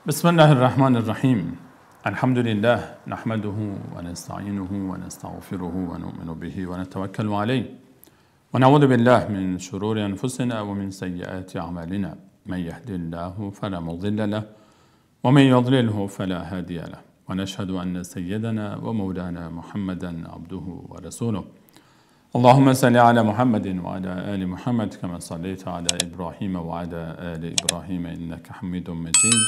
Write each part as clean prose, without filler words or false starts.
بسم الله الرحمن الرحیم. الحمد لله نحمده ونستعینه ونستغفره ونؤمن به ونتوکل علیه ونعوذ بالله من شرور انفسنا ومن سیئات اعمالنا من يهد الله فلا مضل له ومن يضلله فلا هادي له ونشهد ان سيدنا ومولانا محمدا عبده ورسوله. اللهم صل على محمد وعلى آل محمد كما صليت على إبراهيم وعلى آل إبراهيم إنك حميد مجيد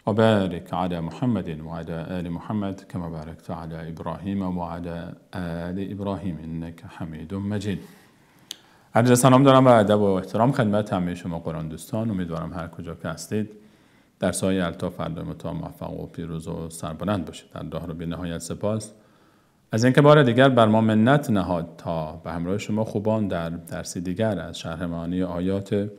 وبارك على محمد وعلى آل محمد كما باركت على إبراهيم وعلى آل إبراهيم إنك حميد مجيد. عرض سلام دارم و ادب و احترام خدمت همه شما قرآن دوستان. امیدوارم هر کجا که هستید در سایه الطاف فردا متعال موفق و پیروز و سربلند باشید. الله را بی نهایت سپاس از اینکه بار دیگر بر ما منت نهاد تا به همراه شما خوبان در درسی دیگر از شرح معانی آیات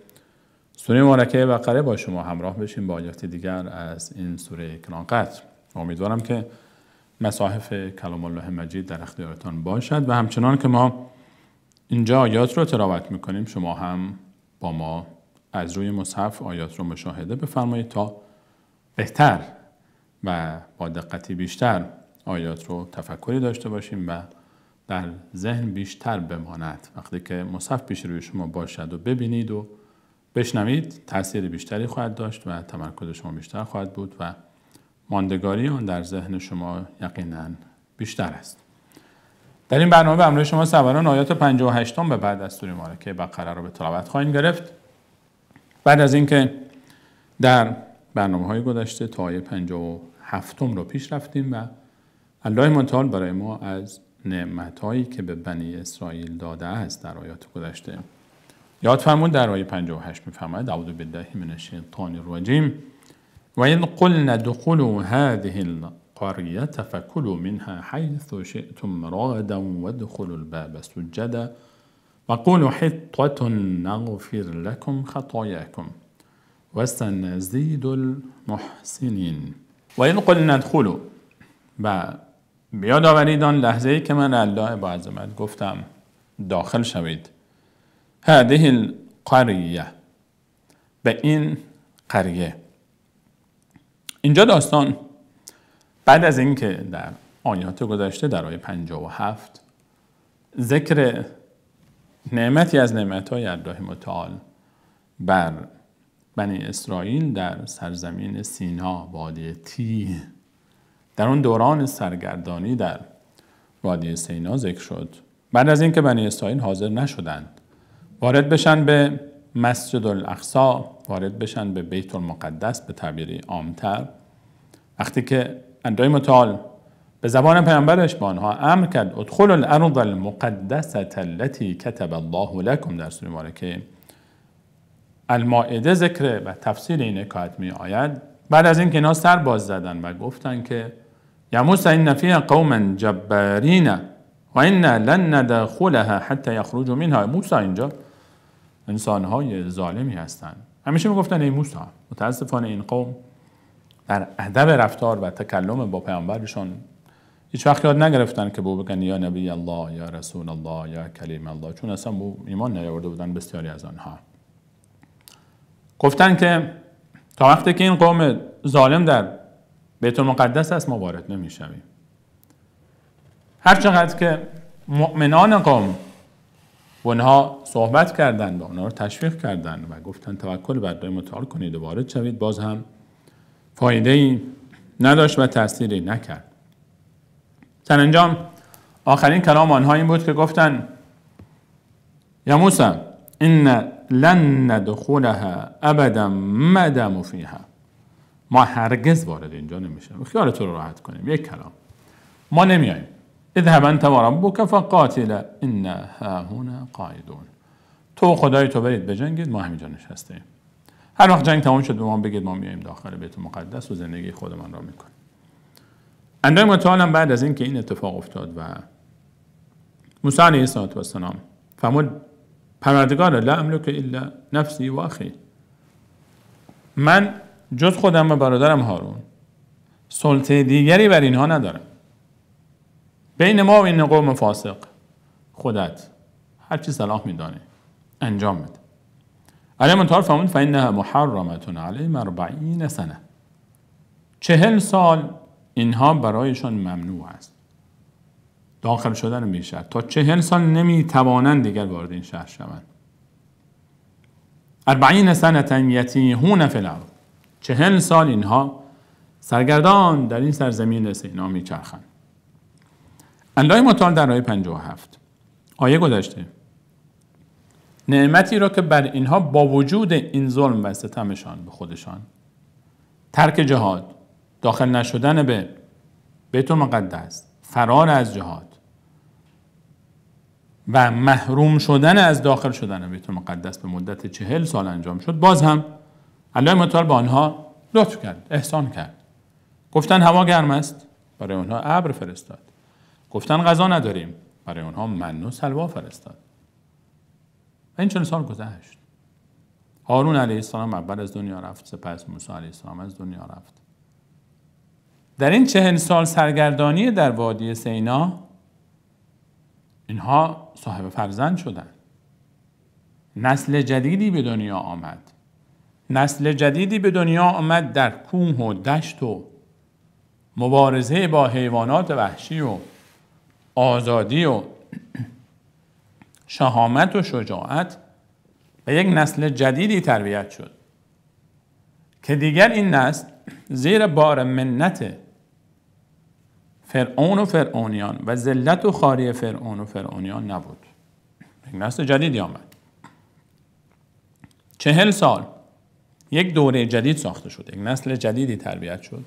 سوره مبارکه بقره با شما همراه بشیم با آیات دیگر از این سوره گرانقدر. امیدوارم که مصاحف کلام الله مجید در اختیارتان باشد و همچنان که ما اینجا آیات رو تلاوت میکنیم شما هم با ما از روی مصحف آیات رو مشاهده بفرمایید تا بهتر و با دقتی بیشتر آیات رو تفکری داشته باشیم و در ذهن بیشتر بماند. وقتی که مصحف پیش روی شما باشد و ببینید و بشنوید تأثیر بیشتری خواهد داشت و تمرکز شما بیشتر خواهد بود و ماندگاری آن در ذهن شما یقینا بیشتر است. در این برنامه به همراه شما سواران آیات 58 به بعد از سوره مبارکه بقره رو به تلاوت خواهیم گرفت. بعد از اینکه در برنامه‌های گذشته تا آیه 57 رو پیش رفتیم و الله متعال برای ما از نعمت‌هایی که به بنی اسرائیل داده است در آیات گذشته یاد فرمود. در آیه 58 می‌فرماید اعوذ بالله من الشیطان الرجیم و اذ قلنا ادخلوا هذه القرية فكلوا منها حيث شئتم رغدا وادخلوا الباب سجدا وقولوا حطة نغفر لكم خطاياكم وسنزيد المحسنين. و اذ قلنا ادخلوا، و بیاد آورید آن لحظه‌ای که من الله با عظمت گفتم داخل شوید. هذه القریه، به این قریه. اینجا داستان بعد از اینکه در آیات گذشته در آیه 57 ذکر نعمتی از نعمت‌های الله متعال بر بنی اسرائیل در سرزمین سینا وادی تیه در اون دوران سرگردانی در وادی سینا ذکر شد. بعد از اینکه بنی اسرائیل حاضر نشدند وارد بشن به مسجد الاقصی، وارد بشن به بیت المقدس به تعبیری عام‌تر، وقتی که الله متعال به زبان پیامبرش با آنها امر کرد ادخلوا الارض المقدسة التي كتب الله لكم در سوره مبارکه المائده ذکر و تفسیر این حکایت می آید. بعد از اینکه اینا سر باز زدن و گفتن که یا موسی ان فیها قوما جبارین و انا لن ندخلها حتی یخرجوا منها. موسی اینجا انسان‌های ظالمی هستند. همیشه میگفتن ای موسی. متاسفانه این قوم در ادب رفتار و تکلم با پیامبرشون هیچ وقت یاد نگرفتن که بگن یا نبی الله یا رسول الله یا کلیم الله، چون اصلا به ایمان نیاورده بودن بسیاری از آنها. گفتن که تا وقتی که این قوم ظالم در بیت المقدس است ما وارد نمیشویم. هر چقدر که مؤمنان قوم با اونها صحبت کردند، با اونها رو تشویق کردند و گفتن توکل بر الله متعال کنید و وارد شوید، باز هم فایده‌ای نداشت و تأثیری نکرد. سرانجام آخرین کلام آنها این بود که گفتن یا موسی ان لن ندخلها ابدا ما داموا فیها، ما هرگز وارد اینجا نمیشیم. خیال تو رو راحت کنیم، یک کلام ما نمیاییم. اذهب انت و ربک فقاتلا انا هاهنا قاعدون. تو خدای تو برید بجنگید، ما همینجا نشستیم. هر وقت جنگ تمام شد به ما بگید ما میایم داخل بیت المقدس و زندگی خودمان را میکنیم. الله متعال بعد از اینکه این اتفاق افتاد و موسی علیه السلام فرمود پروردگار لا املک الا نفسی و اخی، من جز خودم و برادرم هارون سلطه دیگری بر اینها ندارم. بین ما و این قوم فاسق خودت هر چی صلاح میدانی انجام بده. علی متعال فرمود فإنها محرمة علیهم 40 سنه، 40 سال اینها برایشان ممنوع است داخل شدن به شهر. تا 40 سال نمیتوانند دیگر وارد این شهر شوند. 40 سنة یتیهون فی الارض. 40 سال اینها سرگردان در این سرزمین سینا میچرخند. الله متعال در آیه 57 آیه گذشته نعمتی را که بر اینها با وجود این ظلم و ستمشان به خودشان، ترک جهاد، داخل نشدن به بیت المقدس، فرار از جهاد و محروم شدن از داخل شدن بیت المقدس به مدت 40 سال انجام شد، باز هم الله متعال با آنها لطف کرد، احسان کرد. گفتن هوا گرم است، برای آنها ابر فرستاد. گفتن غذا نداریم، برای آنها من و سلوا فرستاد. و این 40 سال گذشت. هارون علیه السلام اول از دنیا رفت، سپس موسی علیه السلام از دنیا رفت. در این 40 سال سرگردانی در وادی سینا اینها صاحب فرزند شدند. نسل جدیدی به دنیا آمد. نسل جدیدی به دنیا آمد در کوه و دشت و مبارزه با حیوانات وحشی و آزادی و شهامت و شجاعت و یک نسل جدیدی تربیت شد که دیگر این نسل زیر بار منت فرعون و فرعونیان و ذلت و خواری فرعون و فرعونیان نبود. یک نسل جدیدی آمد. 40 سال یک دوره جدید ساخته شد، یک نسل جدیدی تربیت شد،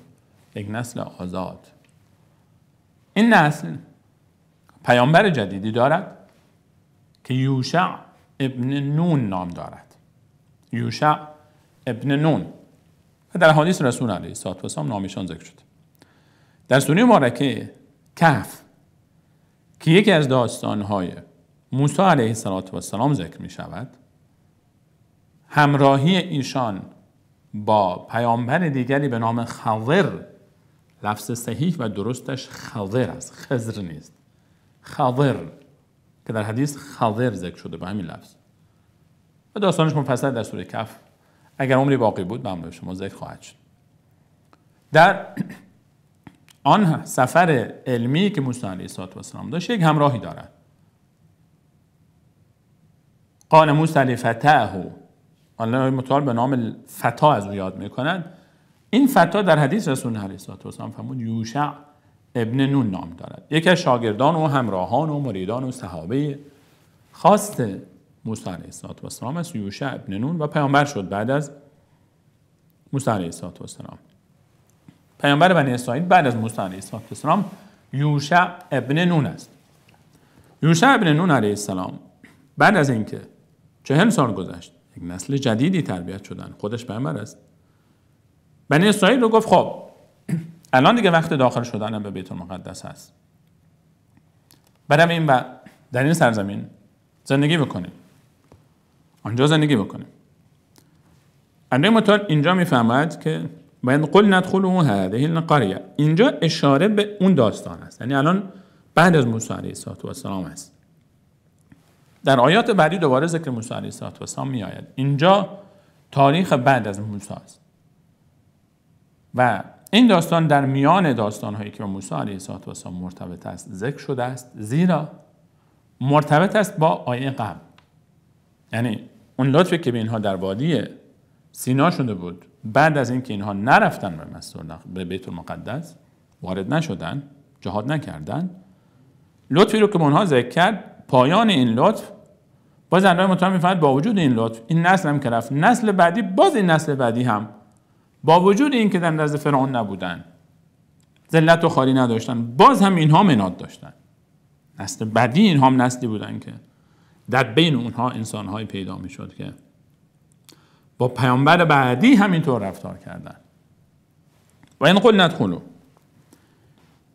یک نسل آزاد. این نسل پیامبر جدیدی دارد که یوشع ابن نون نام دارد. یوشع ابن نون و در حدیث رسول علیه السلام نامشان ذکر شد. در سوره مبارکه کهف که یکی از داستانهای موسی علیه السلام ذکر می شود، همراهی ایشان با پیامبر دیگری به نام خضر، لفظ صحیح و درستش خضر است، خضر نیست، خضر که در حدیث خضر ذکر شده با همین لفظ و داستانش مفصل در سوره کهف اگر عمری باقی بود به همراه شما ذکر خواهد شد. در آن سفر علمی که موسی علیه السلام داشت یک همراهی دارد. قال موسی لفتاه، الله متعال به نام فتا از او یاد میکنند. این فتا در حدیث رسول علیه السلام فرمود یوشع ابن نون نام دارد. یکی از شاگردان و همراهان و مریدان و صحابه خاص موسی علیه السلام است یوشع ابن نون و پیامبر شد بعد از موسی علیه السلام. پیامبر بنی اسرائیل بعد از موسی علیه السلام یوشع ابن نون است. یوشع ابن نون علیه السلام بعد از اینکه 40 سال گذشت یک نسل جدیدی تربیت شدن، خودش پیامبر است، بنی اسرائیل رو گفت خب الان دیگه وقت داخل شدن به بیت المقدس هست، بریم و در این سرزمین زندگی بکنیم، آنجا زندگی بکنیم. الله متعال اینجا میفهمد که باید قل ندخلوا هذه القريه، اینجا اشاره به اون داستان است، یعنی الان بعد از موسی علیه السلام است. در آیات بعدی دوباره ذکر موسی علیه السلام می آید. اینجا تاریخ بعد از موسی است و این داستان در میان داستان‌هایی که با موسی علیه السلام مرتبط است ذکر شده است، زیرا مرتبط است با آیه قبل. یعنی اون لطفی که به اینها در وادی سینا شده بود بعد از اینکه اینها نرفتن به بیت المقدس، وارد نشدن، جهاد نکردن، لطفی رو که به اونها ذکر کرد، پایان این لطف باز الله متعال می‌فرماید با وجود این لطف این نسل هم که رفت، نسل بعدی باز این نسل بعدی هم با وجود این که در نزد فرعون نبودن، ذلت و خواری نداشتن، باز هم اینها مناد داشتن. نسل بعدی اینها هم نسلی بودن که در بین اونها انسان‌های پیدا می‌شد که با پیامبر بعدی همینطور رفتار کردن. و این قل ندخلوا،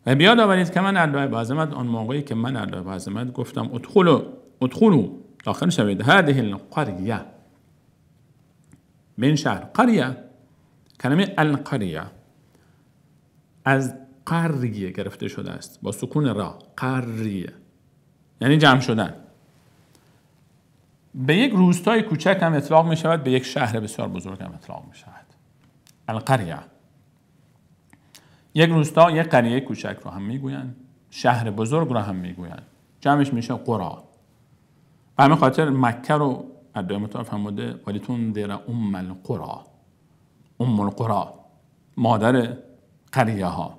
و بیاد آورید که من الله بعظمت آن موقعی که من الله بعظمت گفتم ادخلوا داخل شوید هذه القريه، من شهر قریه، کلمه القریه از قریه گرفته شده است با سکون را، قریه یعنی جمع شدن. به یک روستای کوچک هم اطلاق می شود، به یک شهر بسیار بزرگ هم اطلاق می شود. القریه. یک روستا، یک قریه کوچک رو هم میگوین، شهر بزرگ رو هم میگوین، جمعش میشه قرا. به همین خاطر مکه رو ادعای متعال فرموده ولتنذر ام القرا، ام القرا، مادر قریه ها،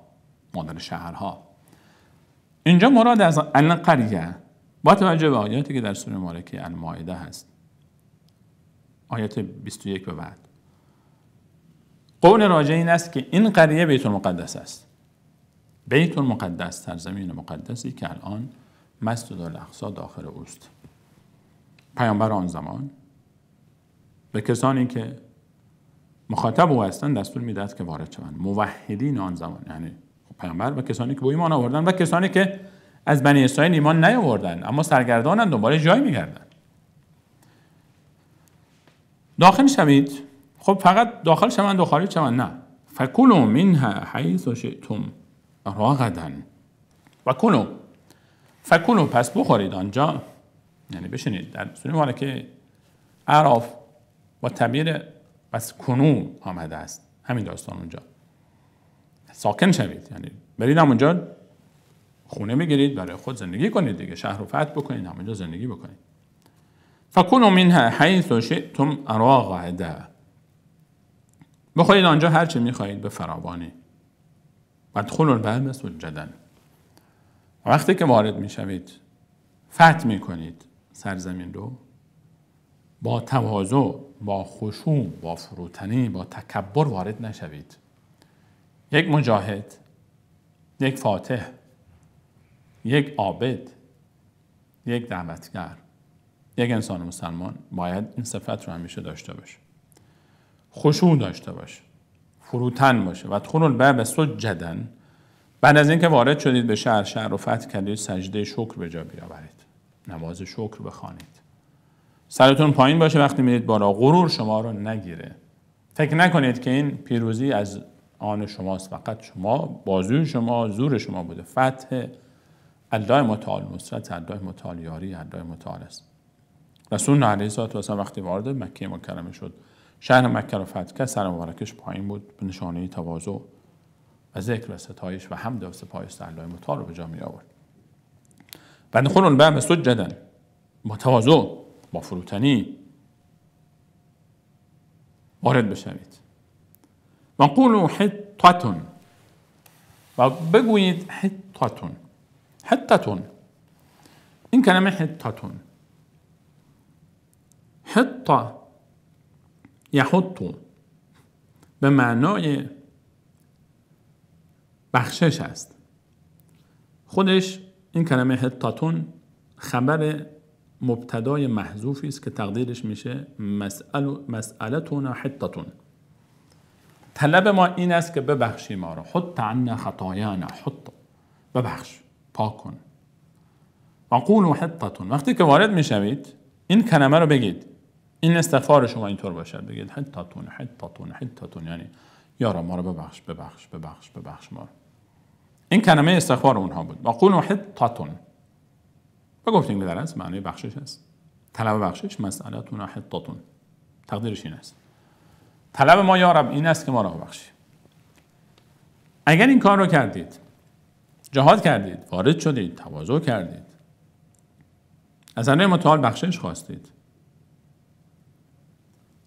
مادر شهرها. اینجا مراد از القریه با توجه به آیاتی که در سوره مبارکه المائده هست، آیات 21 به بعد، قول راجع این است که این قریه بیت المقدس است. بیت المقدس، سرزمین مقدسی که الان مسجد الاقصی داخل اوست. پیامبر آن زمان به کسانی که مخاطب او هستند دستور میدهد که وارد شوند. موحدین آن زمان، یعنی پیامبر و کسانی که به ایمان آوردن و کسانی که از بنی اسرائیل ایمان نیاوردن اما سرگردانند، دنبال جای میگردن. داخل شوید. خب فقط داخل شوند و خارج شوند؟ نه. فکلوا منها حیث شئتم رغدا و کلوا. فکلوا، پس بخورید آنجا، یعنی بشینید. در سوره مبارکه اعراف با تعبیر پس کنو آمده است. همین داستان اونجا ساکن شوید، یعنی برید همونجا خونه بگیرید، برای خود زندگی کنید دیگه، شهر رو فتح بکنید، همونجا زندگی بکنید. فکلوا منها حیث شئتم رغدا، بخورید آنجا هر چه میخواهید به فراوانی. وادخلوا الباب سجدا، وقتی که وارد میشوید فتح میکنید سرزمین رو، با تواضع، با خشوع، با فروتنی، با تکبر وارد نشوید. یک مجاهد، یک فاتح، یک عابد، یک دعوتگر، یک انسان مسلمان باید این صفت رو همیشه داشته باشه. خشوع داشته باشه، فروتن باشه. و ادخلوا الباب سجدا، بعد از اینکه وارد شدید به شهر رو فتح کردید، سجده شکر به جا بیاورید، نماز شکر بخوانید. سرتون پایین باشه وقتی میرید بالا، غرور شما رو نگیره. فکر نکنید که این پیروزی از آن شماست، فقط شما، بازوی شما، زور شما بوده. فتح الله متعال، نصرت الله متعال، یاری الله متعال است. رسول علیه الصلاه و السلام وقتی وارد مکه مکرمه شد، شهر مکه رو فتح کرد، سر مبارکش پایین بود، به نشانه تواضع و ذکر و ستایش و حمد و سپایش الله متعال رو به جا می آورد. بعد ادخلوا الباب سجدا، با تواضع، با فروتنی وارد بشوید. و قولوا حطة، و بگویید حطة. حطة، این کلمه حطة، حطة یحط، به معنای بخشش است. خودش این کلمه حطة خبر مبتدای محذوفی است که تقدیرش میشه مسئلتنا حطة. طلب ما این است که ببخشی ما را. حط عنا خطایانا، حط، ببخش، پاک کن. و قولوا حطة، وقتی که وارد میشوید این کلمه رو بگید. این استغفار شما اینطور باشد، بگید حطة حطة حطة، یعنی یا رب ما رو ببخش ببخش ببخش ببخش ما رو. این کلمه استغفار اونها بود. و قولوا حطة، بگفتیم که در اصل معنی بخشش است. طلب بخشش، مسئلتنا حطة، تقدیرش این است. طلب ما یا رب این است که ما را ببخشی. اگر این کار رو کردید، جهاد کردید، وارد شدید، تواضع کردید، از الله متعال بخشش خواستید،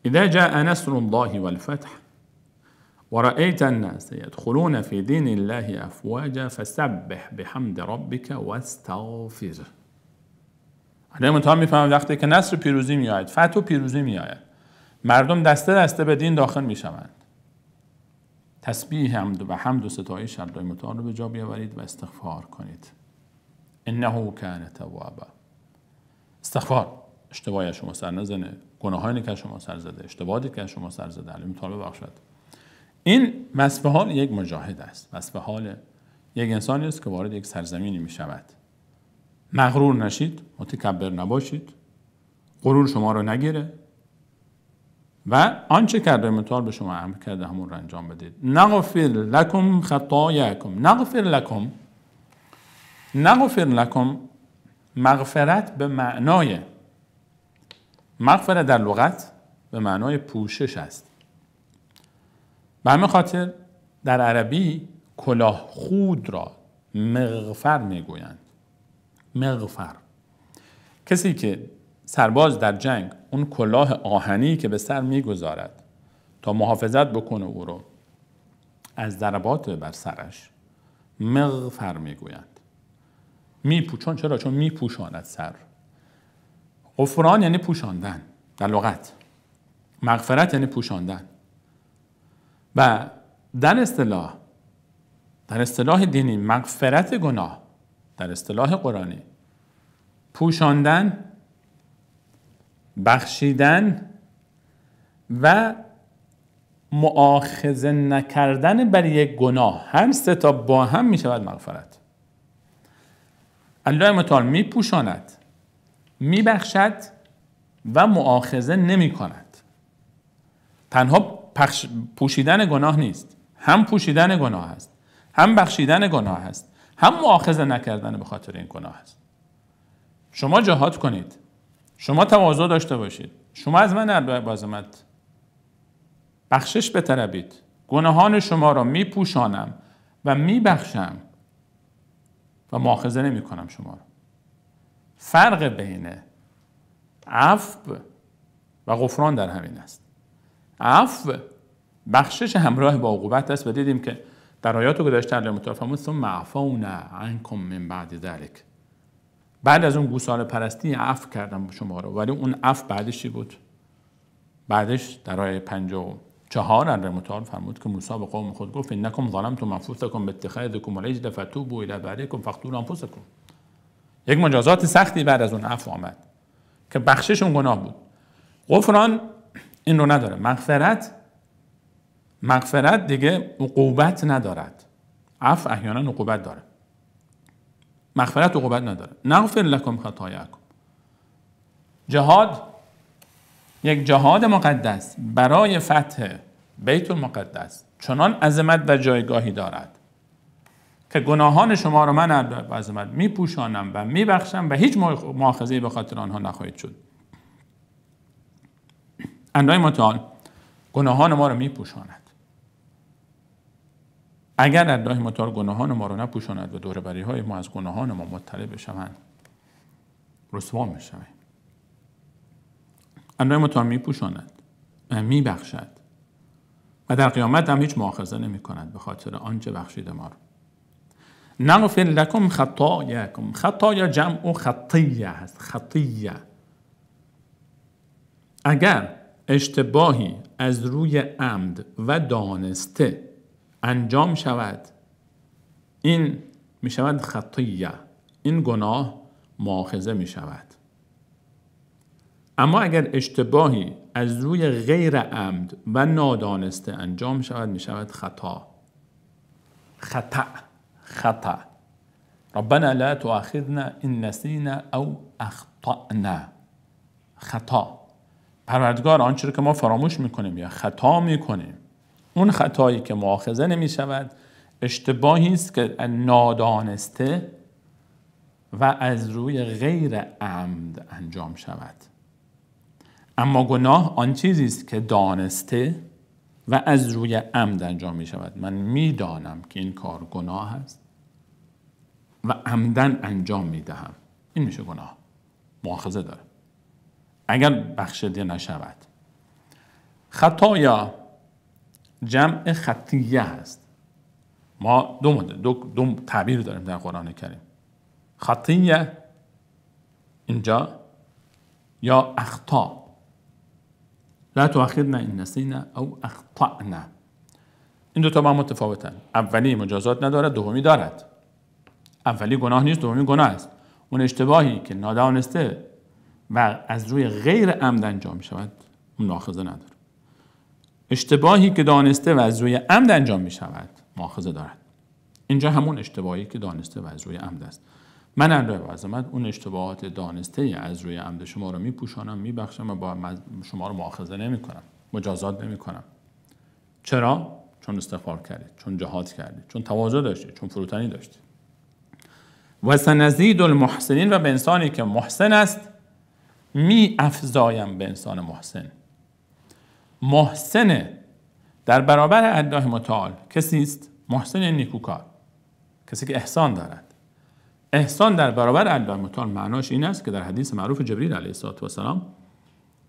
اذا جاء نصر الله والفتح ورأيت الناس يدخلون في دين الله افواجا فسبح بحمد ربك واستغفره. الله متعال میفهمد وقتی که نصر پیروزی میآید، فتح و پیروزی میآید، مردم دسته دسته به دین داخل میشوند، تسبیح حمد و ستایش الله متعال رو به جا بیاورید و استغفار کنید. انه کان توابا. استغفار، اشتباهی شما سر نزنه، گناهانی که شما سر زده، اشتباهاتی که شما سر زده، الله متعال ببخشد. این وصف حال یک مجاهد است، وصف حال یک انسانی است که وارد یک سرزمینی می شود. مغرور نشید، متکبر نباشید، غرور شما رو نگیره و آنچه که الله متعال به شما امر کرده همون رو انجام بدید. نغفر لکم خطایاکم. نغفر لکم، نغفر لکم، مغفرت به معنای، مغفرت در لغت به معنای پوشش است. به همین خاطر در عربی کلاه خود را مغفر میگویند. مغفر، کسی که سرباز در جنگ اون کلاه آهنی که به سر میگذارد تا محافظت بکنه او رو از ضربات بر سرش، مغفر میگویند. چون میپوشاند سر. غفران یعنی پوشاندن در لغت، مغفرت یعنی پوشاندن. و در اصطلاح دینی مغفرت گناه، در اصطلاح قرآنی پوشاندن، بخشیدن و مؤاخذه نکردن بر یک گناه، هر سه تا با هم می شود مغفرت. الله متعال می پوشاند، می بخشد و مؤاخذه نمی کند. تنها پوشیدن گناه نیست، هم پوشیدن گناه است، هم بخشیدن گناه است، هم مؤاخذه نکردن به خاطر این گناه است. شما جهاد کنید، شما تواضع داشته باشید، شما از من با عظمت بخشش بطلبید، گناهان شما را می پوشانم و می بخشم و مؤاخذه نمی کنم شما را. فرق بین عفو و غفران در همین است. عفو بخشش همراه با عقوبت است و دیدیم که در آیات گذشته الله متعال فرمود ثم عفونا عنکم من بعد ذلک، بعد از اون گوساله پرستی عفو کردم شما رو. ولی اون عفو بعدش چی بود؟ بعدش در آیه 54 الله متعال فرمود که موسی به قوم خود گفت انکم ظلمتم انفسکم باتخاذکم العجل فتوبوا الی بارئکم فاقتلوا انفسکم. یک مجازات سختی بعد از اون عفو آمد که بخشش اون گناه بود. غفران این رو نداره. مغفرت دیگه عقوبت ندارد. عفو احیانا عقوبت داره، مغفرت عقوبت نداره. نغفر لکم خطایاکم. جهاد، یک جهاد مقدس برای فتح بیت المقدس چنان عظمت و جایگاهی دارد که گناهان شما را من عظمت میپوشانم و میبخشم و هیچ مؤاخذه‌ای به خاطر آنها نخواهید شد. الله متعال گناهان ما را میپوشاند. اگر الله متعال گناهان ما را نپوشاند و دور بری های ما از گناهان ما مطلع بشوند، رسوا میشویم. الله متعال میپوشاند و میبخشد و در قیامت هم هیچ مؤاخذه نمی کند به خاطر آنچه بخشیده ما را. نغفر لکم خطایاکم. خطایا جمع خطیه هست. خطیه، اگر اشتباهی از روی عمد و دانسته انجام شود، این می شود خطیه، این گناه مؤاخذه می شود. اما اگر اشتباهی از روی غیر عمد و نادانسته انجام شود، می شود خطا. خطا. ربنا لا تؤاخذنا ان نسینا او اخطأنا. خطا. پروردگار آنچه که ما فراموش میکنیم یا خطا میکنیم، اون خطایی که مؤاخذه نمی شود، اشتباهی است که نادانسته و از روی غیر عمد انجام شود. اما گناه آن چیزی است که دانسته و از روی عمد انجام می شود. من میدانم که این کار گناه است و عمدن انجام می دهم. این میشه گناه، مؤاخذه داره اگر بخشیده نشود. خطایا جمع خطیه هست. ما دو تعبیر داریم در قرآن کریم. خطیه اینجا یا اخطا. لا تؤاخذنا ان نسینا او اخطأنا. این دو تا با هم متفاوتن. اولی مجازات ندارد، دومی دارد. اولی گناه نیست، دومی گناه است. اون اشتباهی که نادانسته و از روی غیر عمد انجام شود، اون مؤاخذه نداره. اشتباهی که دانسته و از روی عمد انجام می شود مؤاخذه دارد. اینجا همون اشتباهی که دانسته و از روی عمد است. من الله با عظمت اون اشتباهات دانسته از روی عمد شما رو میپوشانم، میبخشم و با شما رو مؤاخذه نمی کنم، مجازات نمی کنم. چرا؟ چون استغفار کردید، چون جهاد کردید، چون تواضع داشتید، چون فروتنی داشتید. و سنزید المحسنین. و به انسانی که محسن است می افزایم به انسان محسن. محسن در برابر الله متعال کسی است محسن یعنی نیکوکار، کسی که احسان دارد. احسان در برابر الله متعال معناش این است که در حدیث معروف جبریل علیه السلام،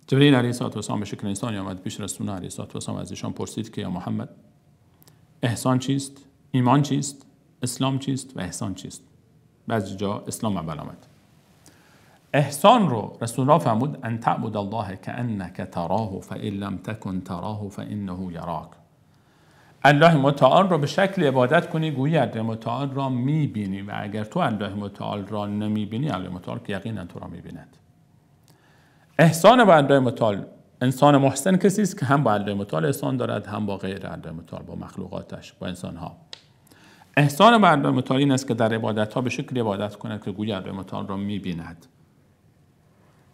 جبریل علیه السلام به شکل انسانی آمد پیش رسول علیه السلام، از ایشان پرسید که یا محمد، احسان چیست؟ ایمان چیست؟ اسلام چیست؟ و احسان چیست؟ بعضی جا اسلام اول آمد. احسان رو رسول الله فرمود ان تعبد الله کأنک تراه فإن لم تکن تراه فإنه یراک. الله متعال را به شکل عبادت کنی گویی الله متعال را میبینی و اگر تو الله متعال را نمیبینی، الله متعال که یقینا تو را میبیند. احسان با الله متعال، انسان محسن کسی است که هم با الله متعال احسان دارد، هم با غیر الله متعال، با مخلوقاتش، با انسانها. احسان با الله متعال این است که در عبادتها به شکل عبادت کند که گویی الله متعال را میبیند.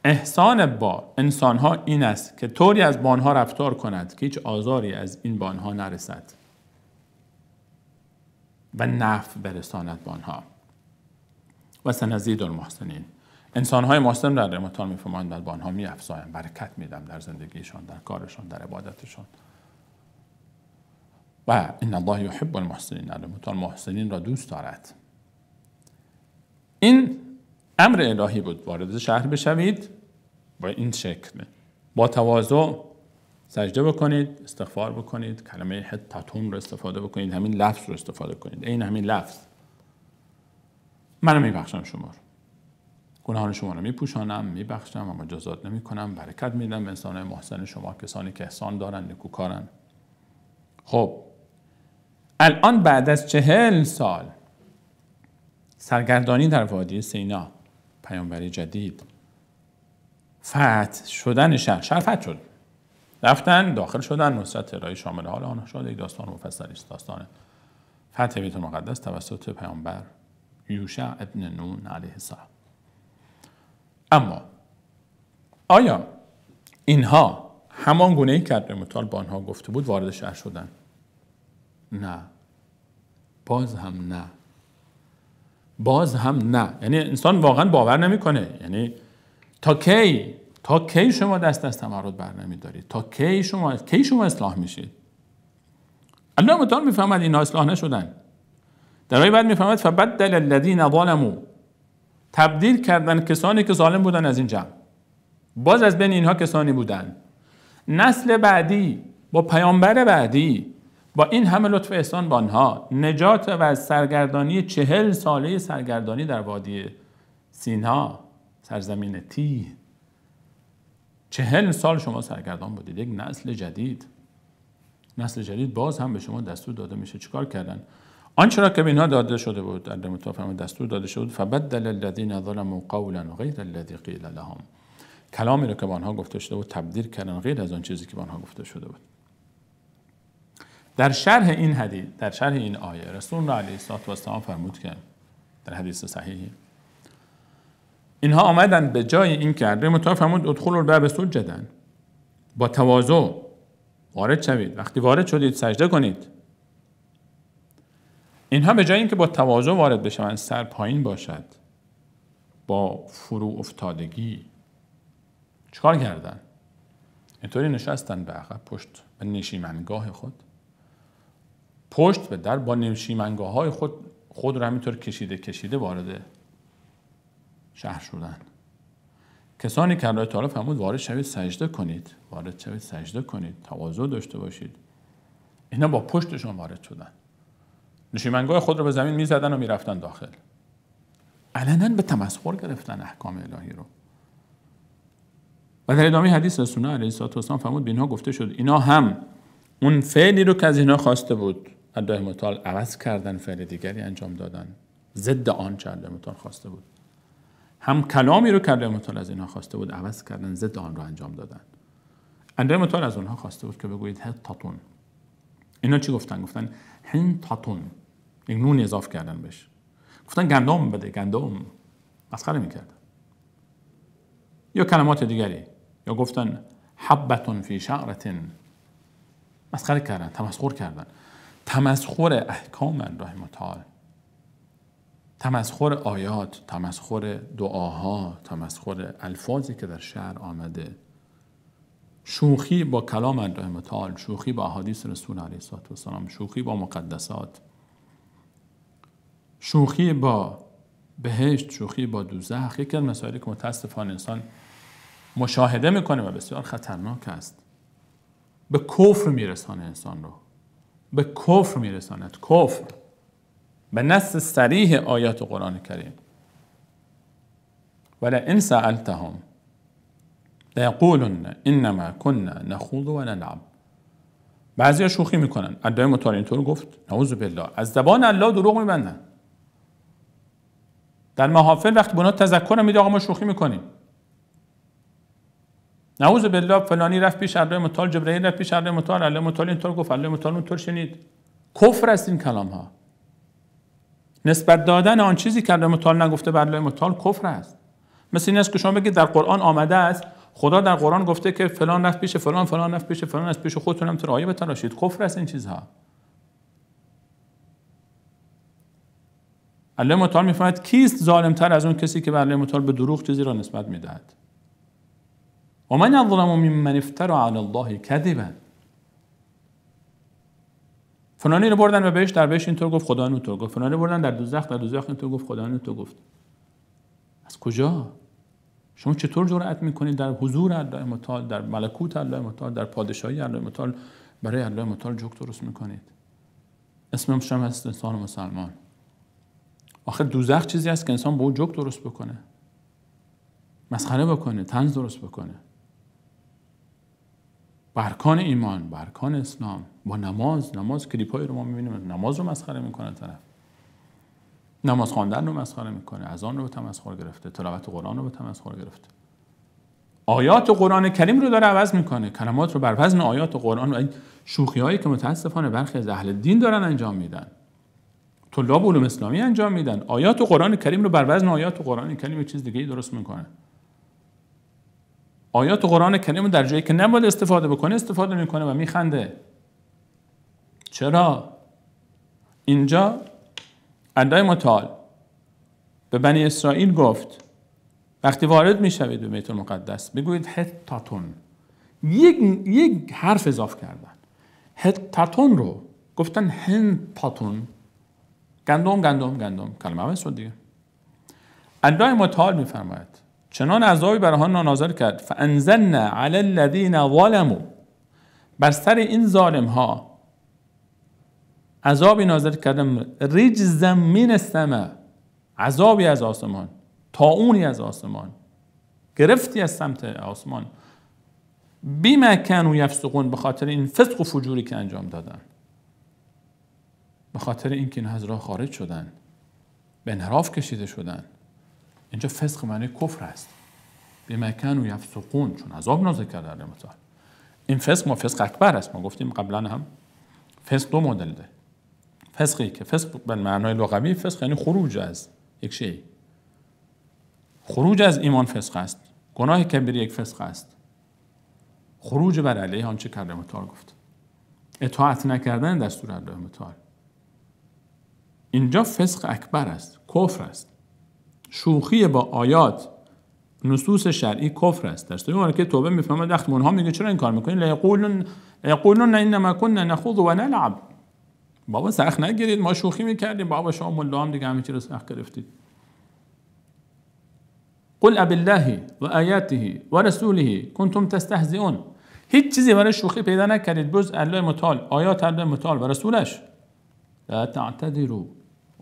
احسان با انسانها این است که طوری از بانها رفتار کند که هیچ آزاری از این بانها نرسد و نفع برساند بانها. و سنزید المحسنین، انسانهای محسن در متعال میفرمایند در بانها میافزایم، برکت میدم در زندگیشان، در کارشان، در عبادتشان. و ان الله یحب المحسنین، الله متعال محسنین را دوست دارد. این امر الهی بود، وارد شهر بشوید با این شکل، با تواضع سجده بکنید، استغفار بکنید، کلمه حطتون رو استفاده بکنید، همین لفظ رو استفاده کنید، این همین لفظ، منو میبخشم شما رو، گناهان شما رو میپوشانم، میبخشم و مجازات نمیکنم، برکت میدم به انسان‌های محسن شما، کسانی که احسان دارن، نیکوکارن. خب الان بعد از 40 سال سرگردانی در وادی سینا، پیامبری جدید، فتح شدن شهر فتح شد، رفتن داخل شدن، نصرت الهی شامل حال آنها شد. یک داستان مفصلی است، داستان فتح بیت المقدس توسط پیامبر یوشع ابن نون علیه السلام. اما آیا اینها همان گونه‌ای که الله متعال با آنها گفته بود وارد شهر شدن؟ نه، باز هم نه، باز هم نه. یعنی انسان واقعا باور نمیکنه. یعنی تا کی شما دست از تمرد بر نمیدارید؟ تا کی شما اصلاح میشید؟ الله متعال میفهمد اینها اصلاح نشدن. در آیه بعد میفهمد فبدل الذین ظلموا، تبدیل کردن کسانی که ظالم بودن از این جمع. باز از بین اینها کسانی بودن، نسل بعدی با پیامبر بعدی، با این همه لطف احسان با آنها، نجات و از سرگردانی 40 ساله سرگردانی در وادی سینا، سرزمین تیه. 40 سال شما سرگردان بودید. یک نسل جدید باز هم به شما دستور داده میشه. چیکار کردن؟ آنچه را که به اینها داده شده بود، در متفاهم دستور داده شده بود، فبدل الذین ظلموا قولا غیر الذی قیل لهم، کلامی را که به آنها گفته شده بود تبدیل کردن غیر از آن چیزی که به آنها گفته شده بود. در شرح این حدیث، در شرح این آیه، رسول الله علیه السلام فرمود که در حدیث صحیحی اینها آمدن به جای این که الله متعال فرمود ادخلوا الباب سجدا، با تواضع وارد شوید، وقتی وارد شدید سجده کنید. اینها به جای اینکه با تواضع وارد بشوند، سر پایین باشد، با فرو افتادگی، چیکار کردن؟ اینطوری نشستن به عقب، پشت به نشیمنگاه خود، پشت به در، با نشیمنگاه های خود رو همینطور کشیده وارد شهر شدن. کسانی که الله تعالی فرمود وارد شوید سجده کنید، تواضع داشته باشید، اینا با پشتشون وارد شدن، نشیمنگاه خود رو به زمین میزدن و میرفتن داخل. علنا به تمسخر گرفتن احکام الهی رو. و در ادامه حدیث رسول الله علیه السلام فرمود به اینها گفته شد اینا هم اون فعلی رو که از اینها خواسته بود الله متعال عوض کردن، فعل دیگری انجام دادن ضد آن چه الله متعال خواسته بود. هم کلامی رو که الله متعال از اینها خواسته بود عوض کردن، ضد آن رو انجام دادن. الله متعال از اونها خواسته بود که بگویید حطتون. اینا چی گفتن؟ گفتن حنطتون، یک نون اضافه کردن بهش. گفتن گندم بده، گندم. مسخره میکردن. یا کلمات دیگری، یا گفتن حبتون فی شعرة، مسخره کردن، تمسخر کردن. تمسخر احکام الله متعال، تمسخر آیات، تمسخر دعاها، تمسخر الفاظی که در شعر آمده، شوخی با کلام الله متعال، شوخی با احادیث رسول علیه السلام، شوخی با مقدسات، شوخی با بهشت، شوخی با دوزخ، یکی از مسائلی که متاسفانه انسان مشاهده میکنه و بسیار خطرناک است. به کفر میرسانه انسان رو، به کفر میرساند. کفر به نص صریح آیات قرآن کریم ولئن سألتهم لیقولن انما كنا نخوض و نلعب. بعضیا شوخی میکنن، الله متعال اینطور گفت، نعوذ بالله، از زبان الله دروغ میبندن. در محافل وقتی بنا تذکر میده آقا ما شوخی میکنیم، نعوذ بالله فلانی رفت پیش الله متعال، جبرئیل رفت پیش الله متعال، الله متعال اینطور گفت، الله متعال اونطور شنید. کفر است این کلام ها. نسبت دادن آن چیزی که الله متعال نگفته بر الله متعال کفر است. مثل این است که شما بگید در قرآن آمده است، خدا در قرآن گفته که فلان رفت پیش فلان، فلان رفت پیش فلان، از پیش خودتون هم آیه بتراشید. کفر است این چیزها. الله متعال میفرماید کیست ظالم تر از اون کسی که بر الله متعال به دروغ چیزی را نسبت میدهد؟ و من اظلم ممن افتری علی الله کذبا. فلانی رو بردن به بهشت، در بهشت اینطور گفت، خدا اونطور گفت. فلانی بردن در دوزخ، در دوزخ اینطور گفت، خدا اونطور گفت. از کجا؟ شما چطور جرأت میکنید در حضور الله متعال، در ملکوت الله متعال، در پادشاهی الله متعال برای الله متعال جوک درست میکنید؟ اسم شما هست انسان مسلمان. آخه دوزخ چیزی است که انسان با اون جوک درست بکنه، مسخره بکنه، طنز درست بکنه. با ارکان ایمان، با ارکان اسلام، با نماز کلیپایی رو ما میبینیم نماز رو مسخره میکنه طرف، نماز خواندن رو مسخره میکنه، اذان رو به تمسخر گرفته، تلاوت قرآن رو به تمسخر گرفته. آیات قرآن کریم رو داره عوض میکنه، کلمات رو بر وزن آیات قرآن. و این شوخی هایی که متاسفانه برخی از اهل دین دارن انجام میدن، طلاب علوم اسلامی انجام میدن، آیات قرآن کریم رو بر وزن آیات قرآن کریم یک چیز دیگه ای درست میکنه. آیات قرآن کریم رو در جایی که نباید استفاده بکنه استفاده میکنه و میخنده. چرا؟ اینجا الله متعال به بنی اسرائیل گفت وقتی وارد میشوید به بیت المقدس بگویید حطتون. یک حرف اضافه کردن، حطتون رو گفتن حنطتون، گندم کلمه عوض شد دیگه. الله متعال میفرماید چنان عذابی بر آنها نازل کرد فانزلنا علی الذین ظلموا، بر سر این ظالم ها عذابی نازل کردم، رجزا من السماء، عذابی از آسمان، طاعونی از آسمان، گرفتی از سمت آسمان، بما كانوا یفسقون، به خاطر این فسق و فجوری که انجام دادن، به خاطر اینکه این از راه خارج شدن، به انحراف کشیده شدن. اینجا فسق معنی کفر است. بما كانوا یفسقون، چون عذاب نازل کرده الله متعال. این فسق اکبر است. ما گفتیم قبلا هم فسق دو مدل ده. فسقی که فسق به معنای لغوی، فسق یعنی خروج از یک شی، خروج از ایمان فسق است. گناه کبیره یک فسق است، خروج بر علیه آنچه که الله متعال گفت، اطاعت نکردن دستور الله متعال. اینجا فسق اکبر است، کفر است. شوخی با آیات نصوص شرعی کفر است. در سوره مبارکه توبه میفهمد وقتی اونها میگه چرا این کار میکنین، لیقولون انما كنا نخوض و نلعب. بابا سخت نگیرید، ما شوخی میکردیم. بابا شما ملا هم دیگه همه چی رو سخت گرفتید. قل ابالله و آیاته و رسوله کنتم تستهزئون. هیچ چیزی برای شوخی پیدا نکردید جز الله متعال، آیات الله متعال و رسولش. لا تعتذروا،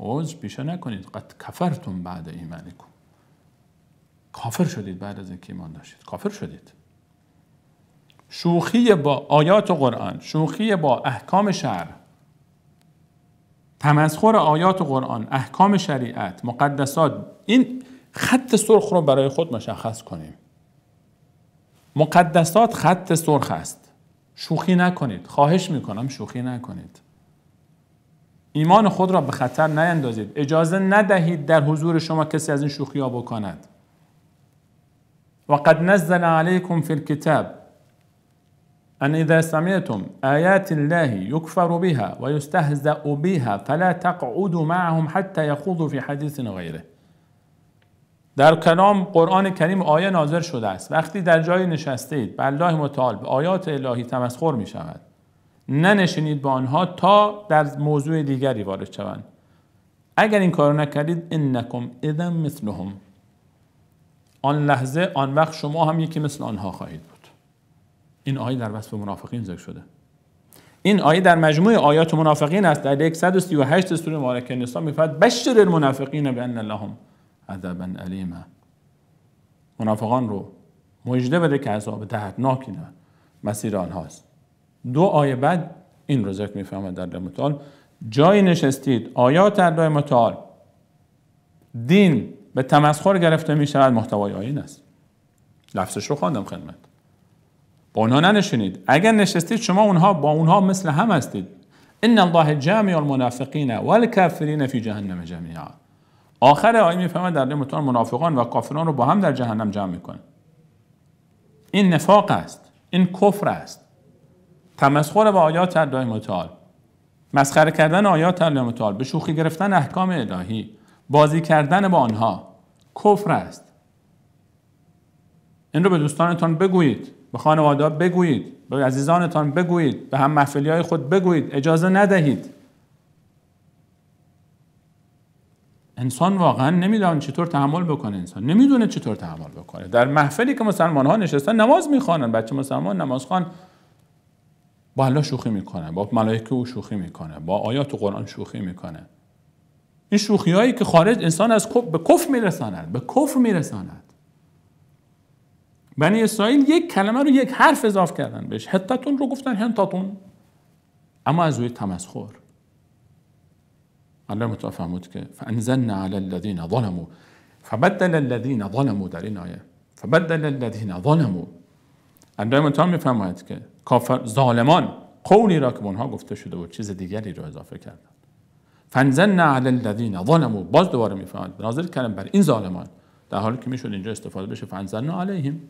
عذر پیشه نکنید، قد کفرتم بعد ایمانکم، کافر شدید بعد از اینکه ایمان داشتید، کافر شدید. شوخی با آیات قرآن، شوخی با احکام شرع، تمسخر آیات قرآن، احکام شریعت، مقدسات، این خط سرخ رو برای خود مشخص کنیم. مقدسات خط سرخ است، شوخی نکنید، خواهش میکنم شوخی نکنید. ایمان خود را به خطر نیندازید، اجازه ندهید در حضور شما کسی از این شوخی ها بکند. و قد نزل علیکم فی الکتاب ان اذا سمعتم آیات الله یکفر بها و یستهزأ بها فلا تقعدوا معهم حتی یخوضوا فی حدیث غیره. در کلام قرآن کریم آیه نازل شده است وقتی در جایی نشسته اید به الله متعال به آیات الهی تمسخر می شود، ننشینید با آنها تا در موضوع دیگری وارد شوند. اگر این کارو نکردید انکم اذا مثلهم، آن لحظه آن وقت شما هم یکی مثل آنها خواهید بود. این آیه در وصف منافقین ذکر شده. این آیه در مجموع آیات منافقین است. در 138 سوره مبارکه نساء میفرماید بشر المنافقین بان لهم عذابا الیما. منافقان رو مژده بده که عذاب دردناکی مسیر آنهاست. 2 آیه بعد این رو ذکر میفرماید در الله متعال جای نشستید آیات الله متعال دین به تمسخر گرفته می شود. محتوای آیه این است. لفظش رو خواندم خدمت. با اونها ننشینید. اگر نشستید شما با اونها مثل هم هستید. ان الله جامع المنافقین والکافرین فی جهنم جمیعا. آخر آیه میفهمه در متعال منافقان و کافران رو با هم در جهنم جمع میکنه. این نفاق است. این کفر است. تمسخر با آیات الله متعال، مسخره کردن آیات الله متعال، به شوخی گرفتن احکام الهی، بازی کردن با آنها کفر است. این رو به دوستانتان بگویید، به خانواده بگویید، به عزیزانتان بگویید، به هم محفلی‌های خود بگویید. اجازه ندهید. انسان واقعا نمیدونه چطور تحمل بکنه. انسان نمیدونه چطور تحمل بکنه. در محفلی که مسلمان‌ها نشستن نماز میخوانن، بچه مسلمان نماز خوان با الله شوخی میکنه، با ملائکه او شوخی میکنه، با آیات قرآن شوخی میکنه. این شوخی‌هایی که خارج انسان از به کفر میرساند، به کفر میرساند. بنی اسرائیل یک کلمه رو یک حرف اضافه کردن بهش، حتتون رو گفتن هنتاتون، اما از روی تمسخر. الله متعال فرمود که فانزلنا علی الذین ظلموا فبدل الذین ظلموا، در این آیه فبدل الذین ظلموا، الله متعال میفرماید که کافر ظالمان قولی را که اونها گفته شده بود چیز دیگری رو اضافه کردن. فانزلنا علی الذین ظلموا، باز دوباره میفرماید نازل کردن بر این ظالمان، در حالی که میشد اینجا استفاده بشه فانزلنا علیهم،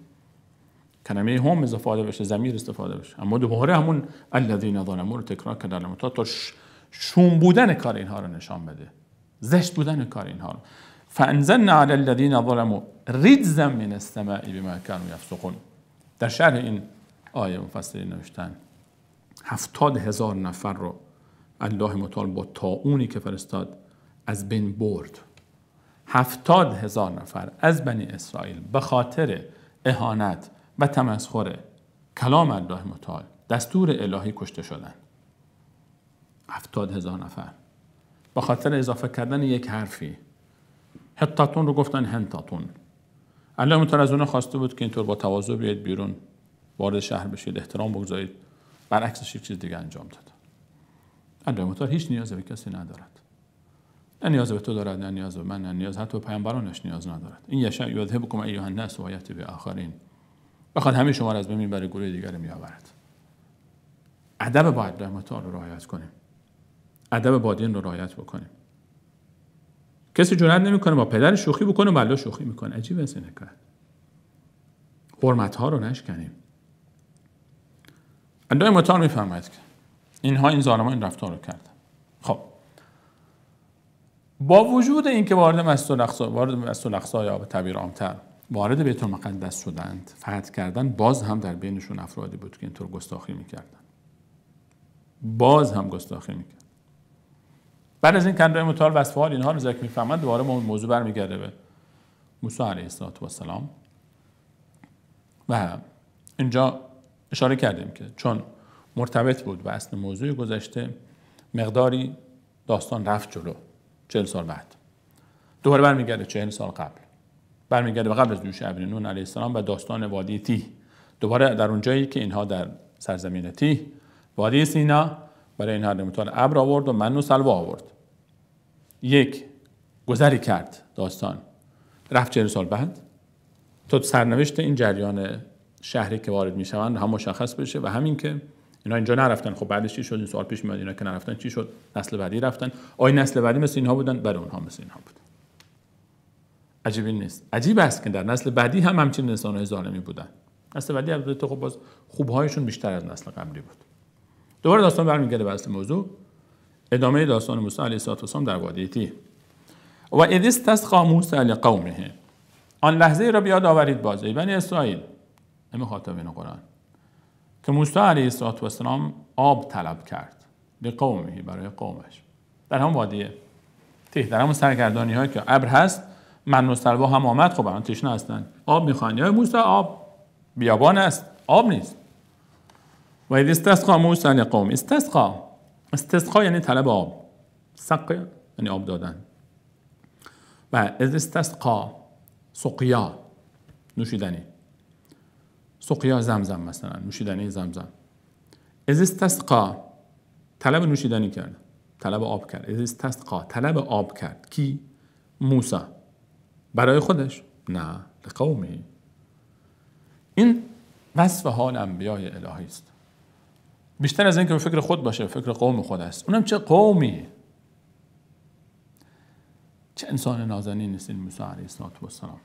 کلمه هم استفاده بشه، ضمیر استفاده بشه، اما دوباره همون الذین ظلموا رو تکرار کرد الله متعال تا شوم بودن کار اینها رو نشان بده، زشت بودن کار اینها رو. فانزلنا علی الذین ظلموا رجزا من السماء بما كانوا یفسقون. در شرح این آیه مفسرین نوشتن 70,000 نفر رو الله متعال با طاعونی که فرستاد از بین برد. 70,000 نفر از بنی اسرائیل به خاطر اهانت و تمسخر کلام الله متعال، دستور الهی کشته شدند. 70,000 نفر به خاطر اضافه کردن یک حرفی. حتتون رو گفتن هنتاتون. الله متعال از اونها خواسته بود که اینطور با تواضع بیاید بیرون، وارد شهر بشید، احترام بگذارید. برعکسش یک چیز دیگه انجام داد. الله متعال هیچ نیازی به کسی ندارد. نه نیاز به تو دارد، نه نیاز به من، نه نیاز حتی به پیامبرانش نیاز ندارد. این یشاء یذهبکم ایها الناس و یأتی بآخرین. بخواد همه شما را از بین میبره، گروه دیگری میآورد. ادب با الله متعال رو رعایت کنیم. ادب با دین رو رعایت بکنیم. کسی جرئت نمیکنه با پدر شوخی بکنه، با الله شوخی میکنه. عجیبه این کار. حرمت ها رو نشکنیم. الله متعال میفرماید که اینها این ظالمان این رفتار رو کردن. خب با وجود اینکه وارد مسجد الاقصی یا به تعبیر عام‌تر وارد بیت المقدس شدند، فتح کردن، باز هم در بینشون افرادی بود که اینطور گستاخی میکردن. باز هم گستاخی میکردن. بعد از این که الله متعال وصف‌ها اینها رو ذکر می‌فرماید، دوباره موضوع برمیگرده به موسی علیه السلام و اینجا اشاره کردیم که چون مرتبط بود به اصل موضوع گذشته، مقداری داستان رفت جلو. 40 سال بعد دوباره برمیگرده 40 سال قبل، برمیگرده به قبل از جوش ابن نون علیه السلام و داستان وادی تیه. دوباره در اون جایی که اینها در سرزمین تیه، وادی سینا، برای این الله متعال ابر آورد و من و سلوا آورد. یک گذری کرد داستان، رفت 40 سال بعد تا سرنوشت این جریان شهری که وارد میشوند هم مشخص بشه و همین که اینا اینجا نرفتن. خب بعدش چی شد؟ این سوال پیش میاد، اینا که نرفتن چی شد؟ نسل بعدی رفتن. آیا نسل بعدی مثل اینها بودن؟ برای اونها مثل اینها بود. عجیب نیست. عجیب است که در نسل بعدی هم همچین انسان‌های ظالمی بودن. نسل بعدی البته خب باز خوب‌هایشون بیشتر از نسل قبلی بود. دوباره داستان برمیگرده به اصل موضوع، ادامه داستان موسی علیه السلام در وادی تیه. و اذ استسقى موسی لقومه، آن لحظه را بیاد آورید باز ای بنی اسرائیل، مخاطبین قرآن، که موسی علیه السلام آب طلب کرد لقومه، برای قومش، در هم وادی در همون سرگردانی هایی که ابر هست، من و سلوا هم آمد، خب الان تشنه هستن، آب میخوان. یا موسی آب بیابان است، آب نیست. و اذ استسقى موسی لقوم، استسقا یعنی طلب آب، سقی یعنی آب دادن. و اذ استسقى سقیا نوشیدنی، سقیا زمزم مثلا، نوشیدنی زمزم. اذ استسقى طلب نوشیدنی کرد، طلب آب کرد. اذ استسقى طلب آب کرد. کی؟ موسی. برای خودش؟ نه، لقومه. این وصف حال انبیای الهی است. بیشتر از اینکه به فکر خود باشه، به فکر قوم خود است. اونم چه قومی، چه انسان نازنین است این موسی علیه السلام.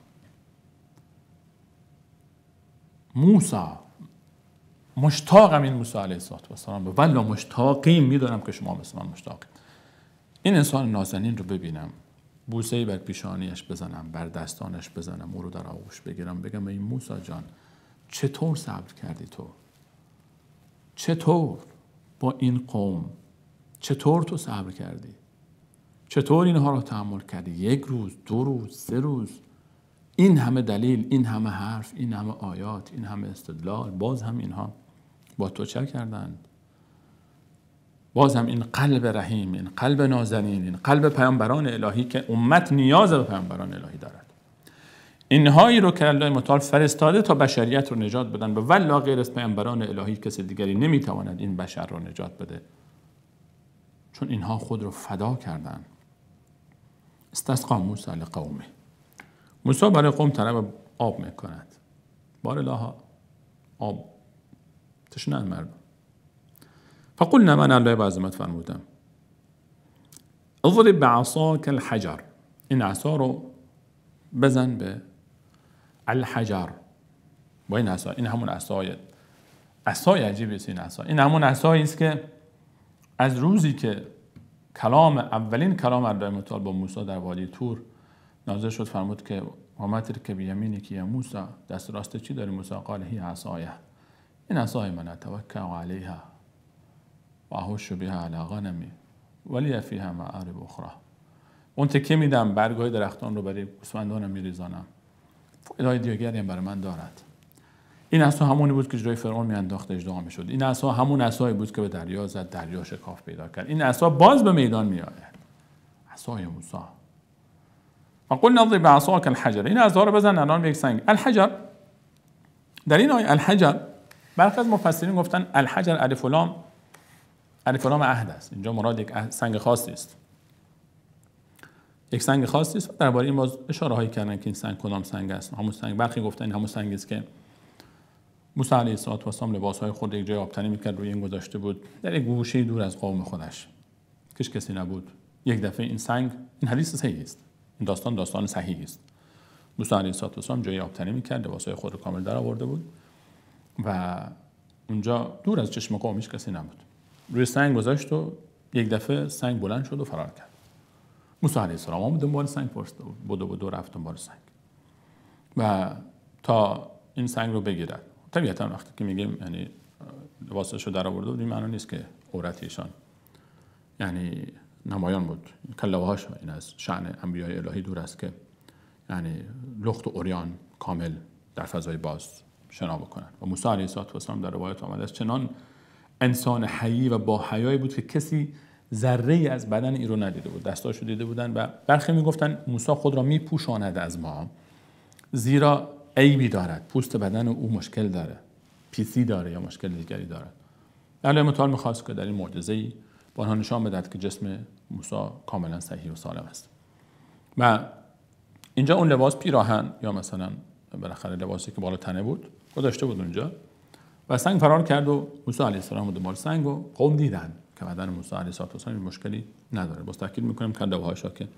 موسی، مشتاقم این موسی علیه السلام به، والله مشتاقیم، میدونم که شما مثل من مشتاقید. این انسان نازنین رو ببینم، بوسه‌ای بر پیشانیش بزنم، بر دستانش بزنم، او رو در آغوش بگیرم، بگم ای موسی جان چطور صبر کردی تو؟ چطور با این قوم، چطور تو صبر کردی؟ چطور اینها رو تحمل کردی؟ 1 روز، 2 روز، 3 روز، این همه دلیل، این همه حرف، این همه آیات، این همه استدلال، باز هم اینها با تو چه کردند؟ باز هم این قلب رحیم، این قلب نازنین، این قلب پیامبران الهی که امت نیاز به پیامبران الهی دارد، اینهایی رو که الله متعال فرستاده تا بشریت رو نجات بدن، به والله غیر از پیامبران الهی کسی دیگری نمیتواند این بشر رو نجات بده، چون اینها خود رو فدا کردن. استسقى موسی لقومه، موسی برای قوم طلب آب میکند. بار الله آب تشنه مردم. فقلنا، من الله بعظمت فرمودم، اضرب بعصاک الحجر، این عصا رو بزن به الحجر، با این عصا. این همون عصای عجیبی است. این همون عصایی است که از روزی که اولین کلام الله متعال با موسی در وادی طور نازل شد، فرمود که وما تلک بیمینک یا موسی، دست راست چی داری موسی؟ قال هی عصایه، این عصای من اتوکل علیها و احش بها علی غنمی ولی فیها مآرب اخرى. اون تکیه میدم، برگ‌های درختان رو برای گوسفندانم میریزانم، فایده‌های دیگری هم برای من دارد. این عصا همونی بود که جلوی فرعون میانداخت، اژدها میشد. این عصا همون عصایی بود که به دریا زد، دریا شکاف پیدا کرد. این عصا باز به میدان میآید، عصای موسی. فقلنا اضرب بعصاک الحجر، این عصا رو بزن الان به یک سنگ. الحجر در این آیه، الحجر برخی از مفسرین گفتن الحجر الف و لام عهد است. اینجا مراد یک سنگ خاصی است، یک سنگ خاصی است. درباره این باز اشاره هایی کردن که این سنگ کدام سنگ است. همون سنگ، برخی گفتن این همون سنگی است که موسی علیه السلام لباسهای خود یک جای آبتنی میکرد، روی این گذاشته بود در یک گوشه دور از قوم خودش، کسی نبود. یک دفعه این سنگ، این حدیث صحیح است، این داستان صحیح است. موسی علیه السلام جای آبتنی میکرد، لباسهای خود رو کامل در آورده بود و اونجا دور از چشم قومش کسی نبود. روی سنگ گذاشت و یک دفعه سنگ بلند شد و فرار کرد. موسی علیه السلام آمد دنبال سنگ، بدو رفت دنبال سنگ و تا این سنگ رو بگیرد. طبیعتا وقتی که میگیم یعنی لباسش رو در آورده بود، این معنی نیست که عورت ایشان یعنی نمایان بود. کلاهاش، این از شأن انبیای الهی دور است که یعنی لخت و عریان کامل در فضای باز شنا بکنند. و موسی علیه السلام در روایت آمده است چنان انسان حیی و با حیایی بود که کسی ذره ای از بدن این رو ندیده بود. دستاشو دیده بودن و برخی میگفتن موسی خود را میپوشاند از ما، زیرا عیبی دارد، پوست بدن او مشکل داره، پیسی داره یا مشکل دیگری دارد. الله متعال میخواست که در این معجزه‌ای با آنها نشان بدهد که جسم موسی کاملا صحیح و سالم است. و اینجا اون لباس پیراهن یا مثلا بالاخره لباسی که بالا تنه بود گذاشته بود اونجا و سنگ فرار کرد و موسی علیه السلام دنبال سنگ و قوم دیدن که بدن موسی علیه السلام مشکلی نداره. باز تاکید میکنیم که دواهاشا که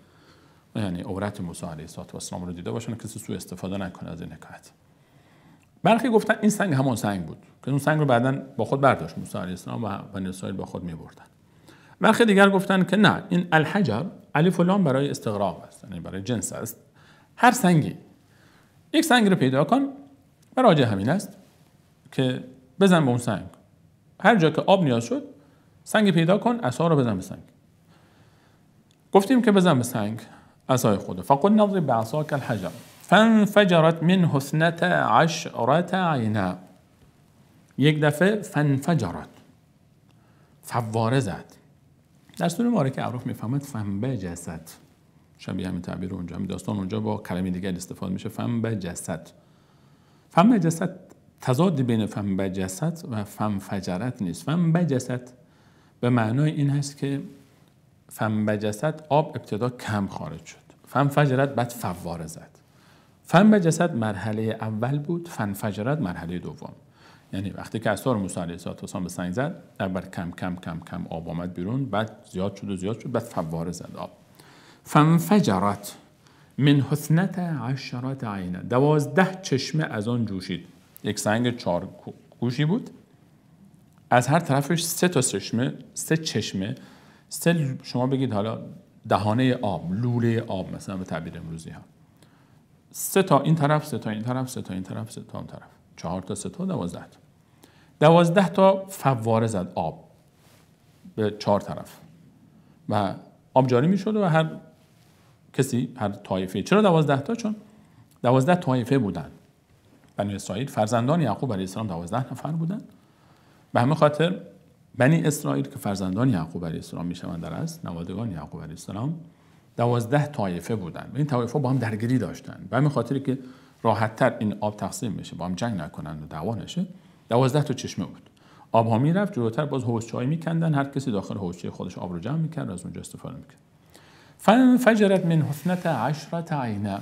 یعنی عورت موسی علیه السلام رو دیده باشن، کسی سوء استفاده نکنه از این حکایت. برخی گفتن این سنگ همون سنگ بود که اون سنگ رو بعداً با خود برداشت موسی علیه السلام و بنی اسرائیل با خود می‌بردن. برخی دیگر گفتن که نه، این الحجر الف و لام برای استغراق است، یعنی برای جنس است. هر سنگی، یک سنگ رو پیدا کن و راجع همین است که بزن به اون سنگ. هر جا که آب نیاز شد سنگ پیدا کن، عصا رو بزن به سنگ. گفتیم که بزن به سنگ عصای خود. فقلنا اضرب بعصاک الحجر فانفجرت منه 12 عینا. یک دفعه فانفجرت، فواره زد. در سوره مبارکه اعراف میفهمد فانبجست، شبیه همین تعبیر اونجا، همین داستان اونجا با کلمه دیگه استفاده میشه، فانبجست. فانبجست تضاد بین فانبجست و فانفجرت نیست. فانبجست به معنای این هست که فانبجست آب ابتدا کم خارج شد، فانفجرت بعد فواره زد. فانبجست مرحله اول بود، فانفجرت مرحله دوم. یعنی وقتی که عصا موسی علیه السلام به سنگ زد، اول کم کم کم کم آب آمد بیرون، بعد زیاد شد و زیاد شد، بعد فواره زد آب. فانفجرت من 12 عینه، 12 چشمه از آن جوشید. یک سنگ 4 گوشی بود، از هر طرفش 3 تا چشمه، 3 چشمه، 3 شما بگید حالا دهانه آب، لوله آب مثلا به تعبیر امروزی ها، 3 تا این طرف، 3 تا این طرف، 3 تا این طرف، 3 تا اون طرف، 4 تا 3 تا 12 تا. 12 تا فواره زد آب به 4 طرف و آب جاری می شد و هر کسی، هر طایفه. چرا 12 تا؟ چون 12 طایفه بودن. بنی اسرائیل فرزندان یعقوب علیه السلام 12 نفر بودن. به همین خاطر بنی اسرائیل که فرزندان یعقوب علیه السلام میشوند در اصل، نوادگان یعقوب علیه السلام، 12 طایفه بودن. این طایفه با هم درگیری داشتن. به همین خاطری که راحت‌تر این آب تقسیم بشه، با هم جنگ نکنن و دعوا نشه، 12 تا چشمه بود. آب ها میرفت جلوتر، باز حوضچه‌ای میکندن، هر کسی داخل حوضچه خودش آب رو جمع میکرد، از اونجا استفاده میکرد. فانفجرت من 12 عینه،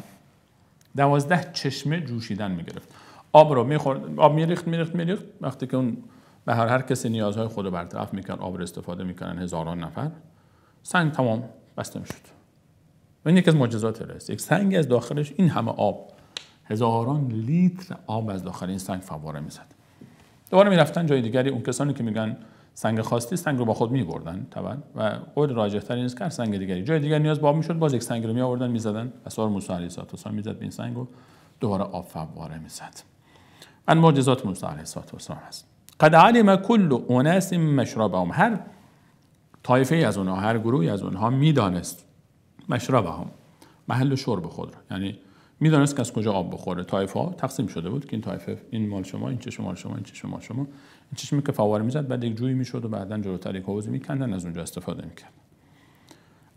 12 چشمه جوشیدن میگرفت. آب رو میخورد، آب میریخت. وقتی که اون به هر کسی نیازهای خود رو برطرف میکرد، آب رو استفاده میکردن هزاران نفر، سنگ تمام بسته میشد. و این یکی از معجزات است. یک سنگ از داخلش این همه آب، هزاران لیتر آب از داخل این سنگ فواره میزد. دوباره میرفتن جای دیگری. اون کسانی که میگن سنگ خواستی، سنگ رو با خود میبردن طبعا، و قول راجح‌تر این است که سنگ دیگری جای دیگر نیاز به آب میشد، باز یک سنگ رو میآوردن میزدن، عصا موسی علیه السلام میزد به این سنگ و دوباره آب فواره میزد. ان معجزات موسی علیه السلام است. قد علم كل اناس مشربهم، هر طایفه از اونها، هر گروهی از اونها میدانست مشربهم، محل شرب خود رو، یعنی میدانست که از کجا آب بخوره. طایفه ها تقسیم شده بود که این طایفه این مال شما، این چشم مال شما، این چشم مال شما. این چشمی که فواره میزد بعد یک جویی میشد و بعداً جلوتر یک حوضی میکندن، از اونجا استفاده میکرد.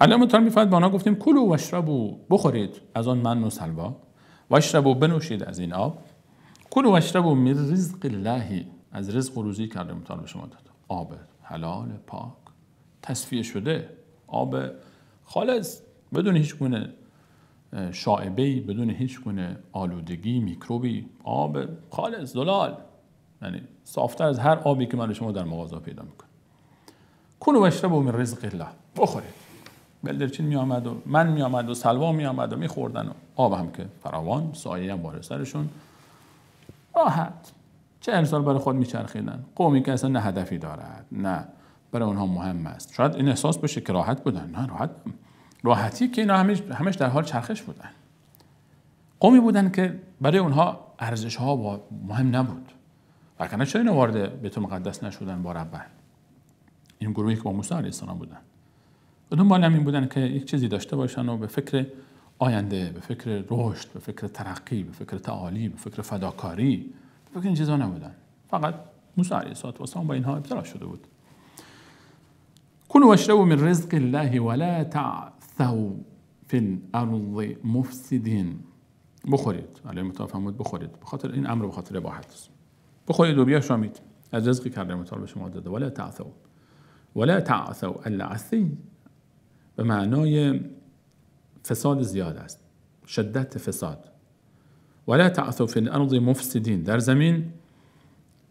علامه تعالی میفرماید به آنها گفتیم کلوا و اشربوا، بخورید از آن من و سلوا، و اشربوا بنوشید از این آب، کلوا و اشربوا من رزق الله، از رزق و روزی که علامه تعالی به شما داد. آب حلال پاک تصفیه شده، آب خالص بدون هیچ گونه شائبه‌ای، بدون هیچ گونه آلودگی میکروبی، آب خالص زلال، یعنی صافتر از هر آبی که من شما در مغازه پیدا میکنم. کلوا و اشربوا من رزق الله، بخورید. بلدرچین میآمد و من میآمد و سلوا میآمد و میخوردن و آب هم که فراوان، سایه هم بالا سرشون، راحت 40 سال برای خود میچرخیدن. قومی که اصلا نه هدفی دارد، نه برای اونها مهم است. شاید این احساس بشه که راحت بودن، نه راحتی که اینا همش در حال چرخش بودن. قومی بودن که برای اونها ارزش ها مهم نبود. وگرنه چرا اینا وارد بیت المقدس نشدن با ربن؟ این گروهی که با موسی علیه السلام بودن، به دنبال همین بودن که یک چیزی داشته باشن و به فکر آینده، به فکر رشد، به فکر ترقی، به فکر تعالی، به فکر فداکاری، به فکر این چیزا نبودن. فقط موسی علیه السلام با اینها ابتلا شده بود. کلوا و اشربوا من رزق الله ولا تعثوا فی الارض مفسدین، بخورید. علامه تعالی فرمود بخورید، به خاطر این امر، به خاطر اباحت است. بخورید و بیاشامید از رزقی که علامه تعالی به شما داده. ولا تعثوا العثی به معنای فساد زیاد است، شدت فساد. ولا تعثوا فی الارض مفسدین، در زمین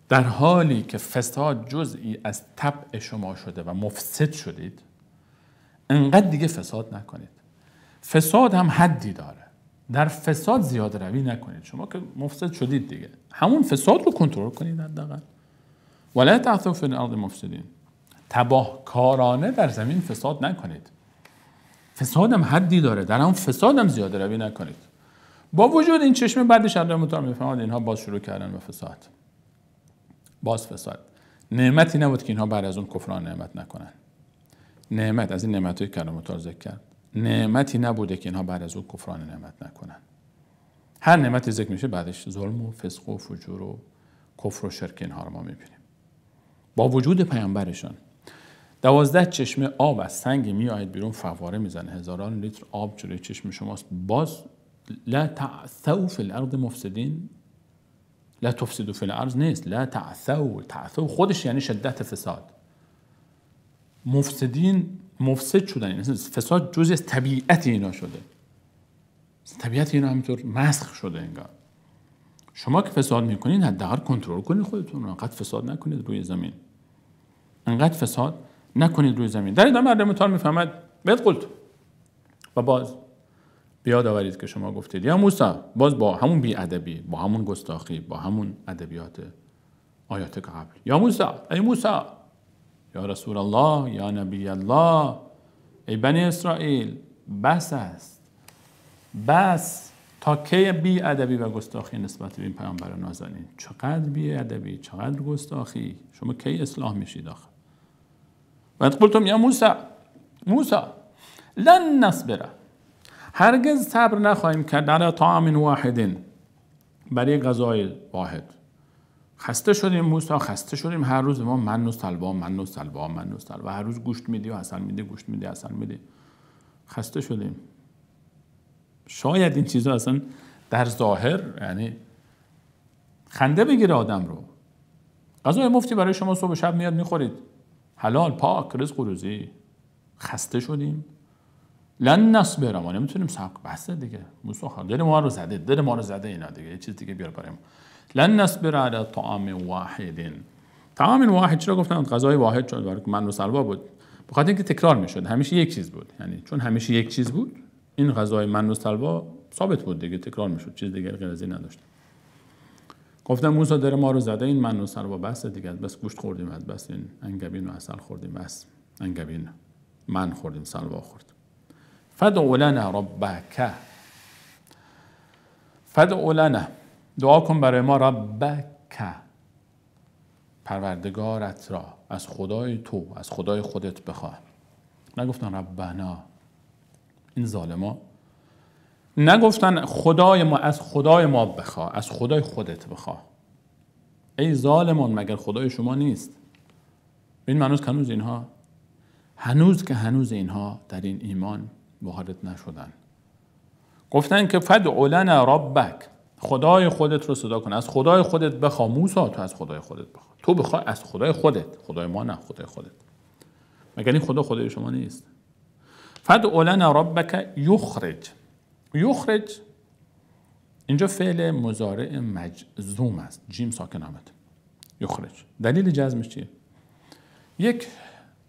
در حالی که فساد جزئی از طبع شما شده و مفسد شدید، انقدر دیگه فساد نکنید. فساد هم حدی داره، در فساد زیاده روی نکنید. شما که مفسد شدید دیگه، همون فساد رو کنترل کنید حداقل. ولا تعثوا فی الارض مفسدین، تباهکارانه در زمین فساد نکنید. فساد هم حدی داره، در همون فساد هم زیاده روی نکنید. با وجود این چشمه بعدش علامه تعالی میفهمد اینها باز شروع کردن به فساد. باز فساد. نعمتی نبود که اینها بعد از اون کفران نعمت نکنن. نعمت از این نعمت‌های که الان ذکر کرد، نعمتی نبوده که اینها بعد از اون کفران نعمت نکنن. هر نعمتی ذکر میشه بعدش ظلم و فسق و فجور و کفر و شرک اینها رو ما میبینیم. با وجود پیامبرشان 12 چشمه آب از سنگ میآید بیرون، فواره میزنه، هزاران لیتر آب جلوی چشم شماست، باز لا تعثوا فی الارض مفسدین، لا تفسدوا فی الارض نیست، لا تعثوا خودش یعنی شدت فساد. مفسدین مفسد شدن، فساد جزء از طبیعت اینا شده، طبیعت اینا همینطور مسخ شده انگار. شما که فساد میکنین حداقل کنترل کنید خودتون، انقدر فساد نکنید روی زمین، انقدر فساد نکنید روی زمین. در ادامه مردم متعال میفهمد بهت قلت و باز بیاد آورید که شما گفتید یا موسی، باز با همون بی‌ادبی، با همون گستاخی، با همون ادبیات آیات قبل، یا موسی، ای موسی، یا رسول الله، یا نبی الله، ای بنی اسرائیل، بس است، بس. تا کی بی ادبی و گستاخی نسبت به این پیامبر نازنین؟ چقدر بی ادبی، چقدر گستاخی، شما کی اصلاح میشید آخه؟ و قلتم یا موسی لن نصبر، هرگز صبر نخواهیم کرد علی طعام واحد، برای غذای واحد. خسته شدیم موسی، خسته شدیم، هر روز ما من و سلوا، من و سلوا، من و سلوا، هر روز گوشت میدی و حسن میدی، گوشت میدی حسن میدی، خسته شدیم. شاید این چیزا اصلا در ظاهر یعنی خنده بگیره آدم رو. غذای مفتی برای شما صبح و شب میاد میخورید، حلال پاک رزق و روزی. خسته شدیم، لن نصبر، ما نمیتونیم صبر، بس دیگه موسی دل ما رو زده، دل ما رو زده اینا دیگه، یه چیز دیگه بیار برای ما. لن نصبر علی طعام واحد. طعام واحد چرا گفتم غذای واحد؟ چون برای من و سلوا بود، بخاطر اینکه تکرار میشد، همیشه یک چیز بود، یعنی چون همیشه یک چیز بود این غذای من و سلوا ثابت بود دیگه، تکرار میشد، چیز دیگه غیر از این نداشت. گفتم موسی دل ما رو زده، این من و سلوا بس دیگه، بس گوشت خوردیم، از بس این انگبین و عسل خوردیم، بس انگبین من خوردیم، سلوا خورد. فدع لنا ربک، فدع لنا، دعا کن برای ما، ربک، پروردگارت را، از خدای تو، از خدای خودت بخواه. نگفتن ربنا، این ظالما نگفتن خدای ما، از خدای ما بخواه، از خدای خودت بخواه. ای ظالمان مگر خدای شما نیست؟ این هنوز اینها در این ایمان وارد نشدن. گفتن که فدع لنا ربک، خدای خودت رو صدا کن، از خدای خودت بخواه. موسی تو از خدای خودت بخواه، تو بخواه از خدای خودت، خدای ما نه، خدای خودت. مگر این خدا خدای شما نیست؟ فدع لنا ربک یخرج، یخرج اینجا فعل مضارع مجزوم است، جیم ساکن آمده. یخرج دلیل جزمش چیه؟ یک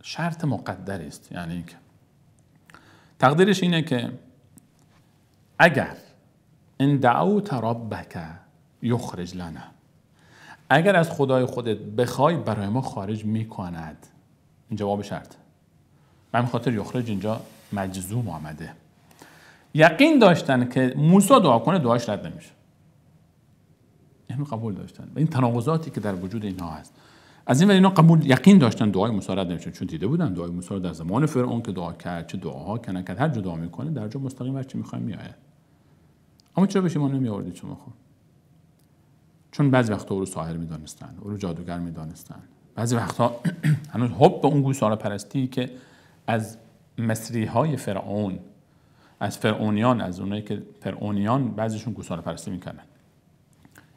شرط مقدر است، یعنی اینکه تقدیرش اینه که اگر ان دعوت ربک یخرج لنا، اگر از خدای خودت بخوای برای ما خارج میکند. این جواب شرط. به همین خاطر یخرج اینجا مجزوم آمده. یقین داشتن که موسی دعا کنه دعاش رد نمیشه، اینو قبول داشتن. این تناقضاتی که در وجود اینها هست، از این ور اینا قبول یقین داشتن دعای موسی رد نمیشه، چون دیده بودن دعای موسی رو در زمان فرعون که دعا کرد، چه دعاها که نکرد، هر جا دعا میکنه در جا مستقیم هر چی میخوایم میآید. اما چرا بهش ایمان نمیآوردید شما؟ خب چون بعضی وقتا او رو ساحر میدانستن، او رو جادوگر میدانستن، بعضی وقتا هنوز حب به اون گوساله پرستی که از مصری های فرعون، از فرعونیان، از اونایی که فرعونیان بعضیشون گوساله پرستی میکردن،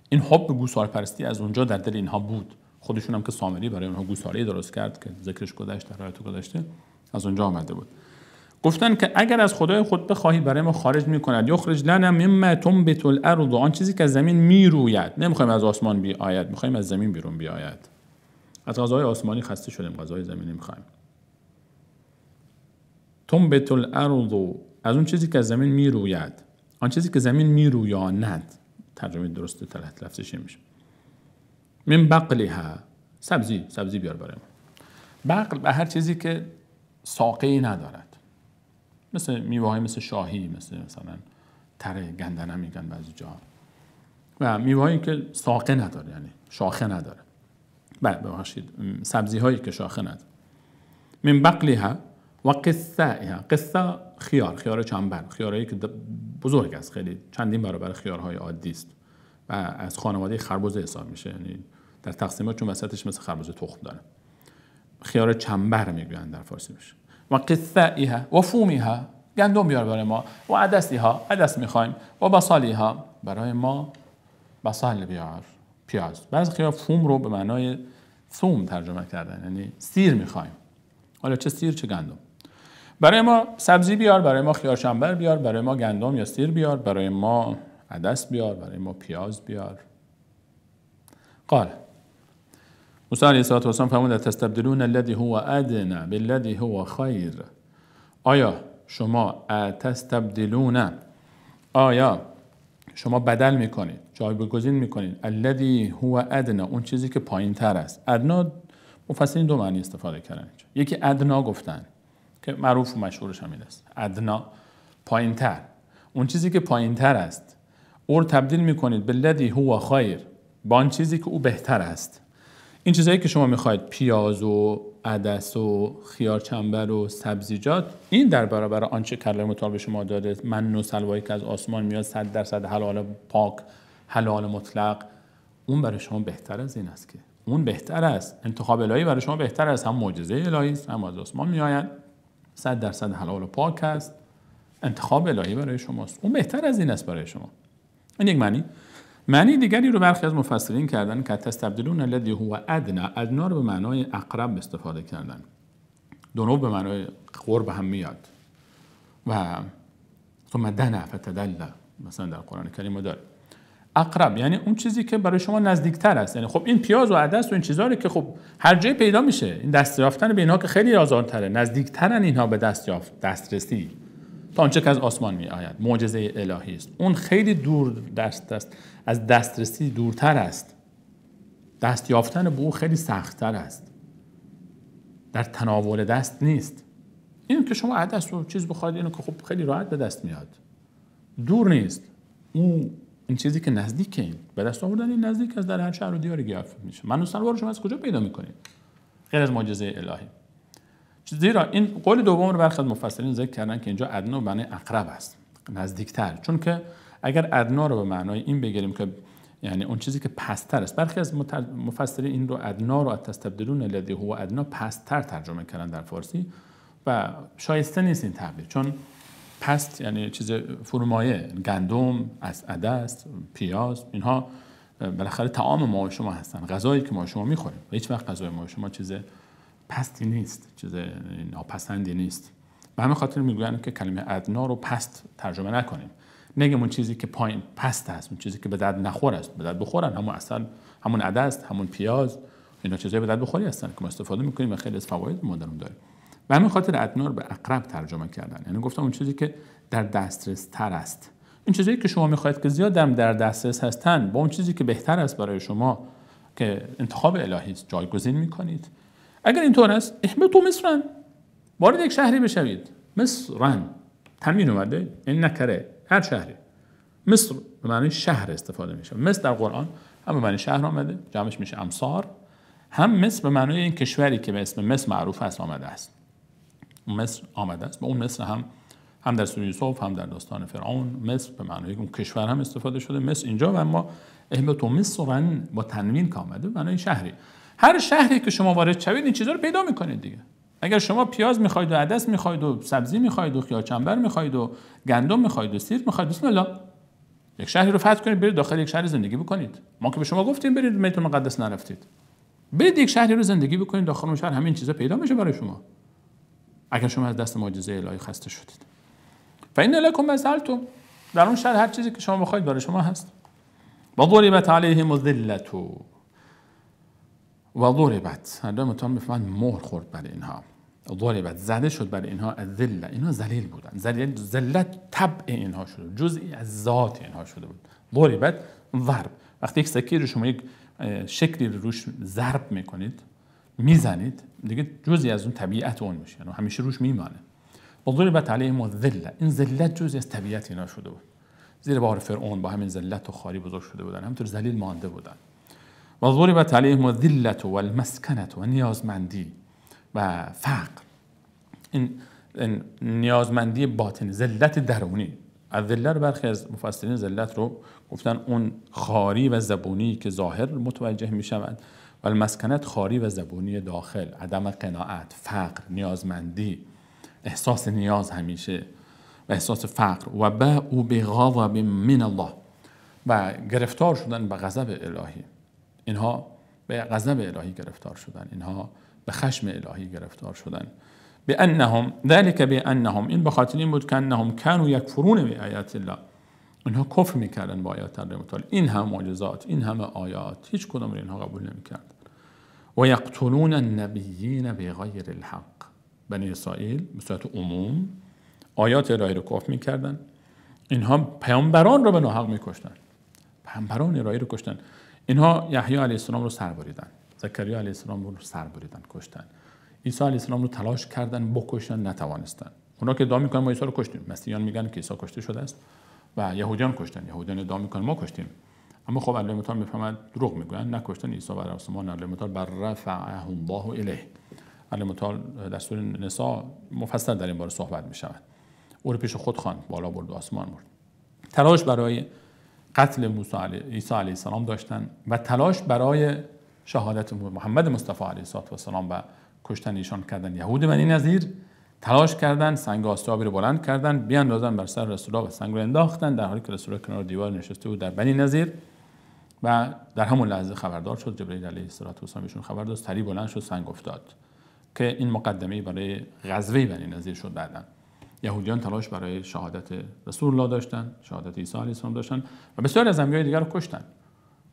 این حب به گوساله پرستی از اونجا در دل اینها بود. خودشون هم که سامری برای اونها گوساله درست کرد که ذکرش گذشته، در آیات گذشته از اونجا آمده بود. گفتن که اگر از خدای خود بخواهی برای ما خارج میکند. یخرج لنا مما تنبت الارض، آن چیزی که از زمین میروید. نمیخوایم از آسمان بیاید، میخوایم از زمین بیرون بیاید. از غذای آسمانی خسته شدیم، غذای زمینی میخوایم. تنبت الارض، از اون چیزی که از زمین میروید، آن چیزی که زمین میرویاند، ترجمه درست تلت لفظش میشه. من بقلها، سبزی بیار برای ما. بقل به هر چیزی که ساقه‌ای ندارد، مثل میوه‌های مثل شاهی، مثلا تره، گندنه میگن بعضی جاها، و میوه‌هایی که ساقه نداره، یعنی شاخه نداره. ببخشید، سبزی‌هایی که شاخه نداره. من بقلها، و قثائها، قثه خیار چنبر، خیارایی که بزرگ است، خیلی چندین برابر خیارهای عادی است و از خانواده خربزه حساب میشه، یعنی در تقسیمات چون وسطش مثل خربزه تخم داره. خیار چنبر میگویند در فارسی میشه. و قثائها و فومها، گندم بیار برای ما، و عدسیها، عدس میخوایم، و بصلیها، برای ما بصل بیار، پیاز. بعضی خیار فوم رو به معنای ثوم ترجمه کردن، یعنی سیر میخوایم، حالا چه سیر چه گندم. برای ما سبزی بیار، برای ما خیار چنبر بیار، برای ما گندم یا سیر بیار، برای ما عدس بیار، برای ما پیاز بیار. قال موسی علیه السلام فرمود تستبدلون الذی هو ادنی بالذی هو خیر. آیا شما بدل میکنید، جایگزین میکنید الذی هو ادنی، اون چیزی که پایین تر است. ادنا مفسرین دو معنی استفاده کردن. یکی ادنا گفتن که معروف و مشهورش همین است، ادنا پایین تر، اون چیزی که پایین تر است او تبدیل میکنید بالذی هو خیر، با آن چیزی که او بهتر است. این چیزایی که شما میخواید، پیاز و عدس و خیار چنبر و سبزیجات، این در برابر آنچه کلام متعال به شما داده، من و سلوایی که از آسمان میاد 100% حلال پاک، حلال مطلق، اون برای شما بهتر از این است. که اون بهتر است، انتخاب الهی برای شما بهتر است، هم معجزه الهی است، هم از آسمان میآید، 100% حلال و پاک است، انتخاب الهی برای شماست، اون بهتر از این است برای شما. این یک معنی دیگری رو برخی از مفسرین کردن که تستبدلون الذی هو ادنی، ادنا رو به معنای اقرب استفاده کردن، دونو به معنای قرب هم میاد و ثم دنا فتدلى مثلا در قرآن کریم داره. اقرب یعنی اون چیزی که برای شما نزدیکتر است. یعنی خب این پیاز و عدس و این چیزا رو که خب هر جای پیدا میشه، این دست یافتن به اینها که خیلی آسان‌تره، نزدیکترن اینها به دسترسی تا آنچه که از آسمان می آید، معجزه الهی است. اون خیلی دور از دسترسی دورتر است، دست یافتن به او خیلی سخت‌تر است، در تناول دست نیست. این که شما عدس و چیز بخواید، اینو که خب خیلی راحت به دست میاد، دور نیست. این چیزی که نزدیکه، این به دست آوردن این نزدیک از در هر شهر و دیاری گرفته میشه. من و سلوار شما از کجا پیدا میکنید غیر از معجزه الهی؟ زیرا این قول دوم رو برخی از مفسرین ذکر کردن که اینجا ادنا به معنی اقرب است، نزدیکتر. چون که اگر ادنا رو به معنای این بگیریم که یعنی اون چیزی که پست‌تر است، برخی از مفسرین این رو ادنا رو تستبدلون الذی هو ادنا پست‌تر ترجمه کردن در فارسی و شایسته نیست این تعبیر، چون پست یعنی چیز فرومایه، گندم، عدس، پیاز، اینها بالاخره طعام ما و شما هستن، غذایی که ما و شما میخوریم و هیچ وقت غذای ما و شما چیز پستی نیست، چیز ناپسندی نیست. به همین خاطر میگوین که کلمه ادنا رو پست ترجمه نکنیم، نگیم اون چیزی که پایین پست است، اون چیزی که به درد نخور است، به درد بخورن، همون عسل، همون عدس، همون پیاز، اینا چیزای به درد بخوری هستن که ما استفاده میکنیم و خیلی از فواید ما درون داره. به همین خاطر ادنا رو به اقرب ترجمه کردن، یعنی گفتم اون چیزی که در دسترس تر است. این چیزایی که شما میخواید که زیاد در دسترس هستن، با اون چیزی که بهتر است برای شما که انتخاب الهی است جایگزین میکنید. اگر اینطور است، اهبطوا مصرا، وارد یک شهری بشوید. مصرا تنوین اومده، این نکره، هر شهری. مصر به معنی شهر استفاده میشه. مصر در قرآن هم به معنی شهر آمده، جمعش میشه امصار، هم مصر به معنی این کشوری که به اسم مصر معروف است آمده است. مصر آمده است. با اون مصر هم در سوره یوسف، هم در داستان فرعون مصر به معنی اون کشور هم استفاده شده. مصر اینجا و اما اهبطوا مصرا با تنوین که آمده به معنی شهری. هر شهری که شما وارد شوید این چیزا رو پیدا میکنید دیگه. اگر شما پیاز میخواید و عدس میخواید و سبزی میخواید و خیار چنبر میخواید و گندم میخواید و سیر میخواید، بسم الله یک شهری رو فتح کنید، برید داخل یک شهر زندگی بکنید. ما که به شما گفتیم برید بیت المقدس نرفتید، برید یک شهری رو زندگی بکنید، داخل اون شهر همین چیزا پیدا میشه برای شما. اگر شما از دست معجزه الهی خسته شدید، فإن لکم ما سألتم، در اون شهر هر چیزی که شما بخواید برای شما هست. و ضربت علیهم الذلة، و ضربت هر متون میفهمن مهر خورد برای اینها، ضربت زده شد برای اینها الذله، اینها ذلیل بودن، ذلت طبع اینها شده، جزئی از ذات اینها شده بود. ضربت ضرب، وقتی یک سکه رو شما یک شکلی رو روش ضرب میکنید، میزنید، دیگه جزئی از اون طبیعت اون میشه، یعنی همیشه روش میمانه. و ضربت علیهم الذله، این ذلت جزئی از طبیعت اینا شده بود. زیر بار فرعون با همین ذلت و خواری بزرگ شده بودن، همینطور ذلیل مانده بودن. و ضربت علیهم الذلة والمسکنة و نیازمندی و فقر. این نیازمندی باطنی، ذلت درونی. از ذلت رو برخی از مفسرین ذلت رو گفتن اون خاری و زبونی که ظاهر متوجه می شود و المسکنت خاری و زبونی داخل، عدم قناعت، فقر، نیازمندی، احساس نیاز همیشه و احساس فقر. و باءوا بغضب من الله، و گرفتار شدن به غضب الهی. اینها به غضب الهی گرفتار شدن، اینها به خشم الهی گرفتار شدن. بانهم ذلك بانهم، این به خاطر این بود که انهم كانوا یکفرون بآیات الله، اینها کفر میکردن با آیات الله متعال. این هم معجزات، این همه آیات، هیچ کدام اینها قبول نمیکردن. و یقتلون النبیین بغیر الحق، بنی اسرائیل به صورت عموم آیات الهی رو کفر میکردن. اینها پیامبران رو به ناحق میکشتن، پیامبران الهی رو کشتن. اینها یحیی علیه السلام رو سر بریدن، زکریا علیه السلام رو سر بریدن، کشتن. عیسی علیه السلام رو تلاش کردن بکشن، نتوانستن. اونا که ادعا میکنن ما عیسی رو کشتیم، مسیحیان میگن که عیسی کشته شده است و یهودیان کشتن، یهودیان ادعا میکنن ما کشتیم. اما خب الله متعال میفهمد دروغ میگن، نکشتن عیسی بر آسمان. الله متعال بر رفعه الله الیه. الله متعال در سوره نساء مفصل در این باره صحبت میشود. او رو پیش خود خواند، بالا برد و آسمان برد. تلاش برای قتل عیسی علیه السلام داشتن و تلاش برای شهادت محمد مصطفی علیه السلام و کشتن ایشان کردن. یهود بنی نضیر تلاش کردن سنگ آسیابی رو بلند کردن بیاندازن بر سر رسول الله و سنگ رو انداختن، در حالی که رسول الله کنار دیوار نشسته بود در بنی نضیر. و در همون لحظه خبردار شد، جبرئیل علیه السلام ایشون خبر داد، سری بلند شد، سنگ افتاد، که این مقدمه برای غزوه بنی نضیر شد. بعداً یهودیان تلاش برای شهادت رسول الله داشتن، شهادت عیسی علیه السلام داشتن و بسیاری از انبیاء دیگر رو کشتن.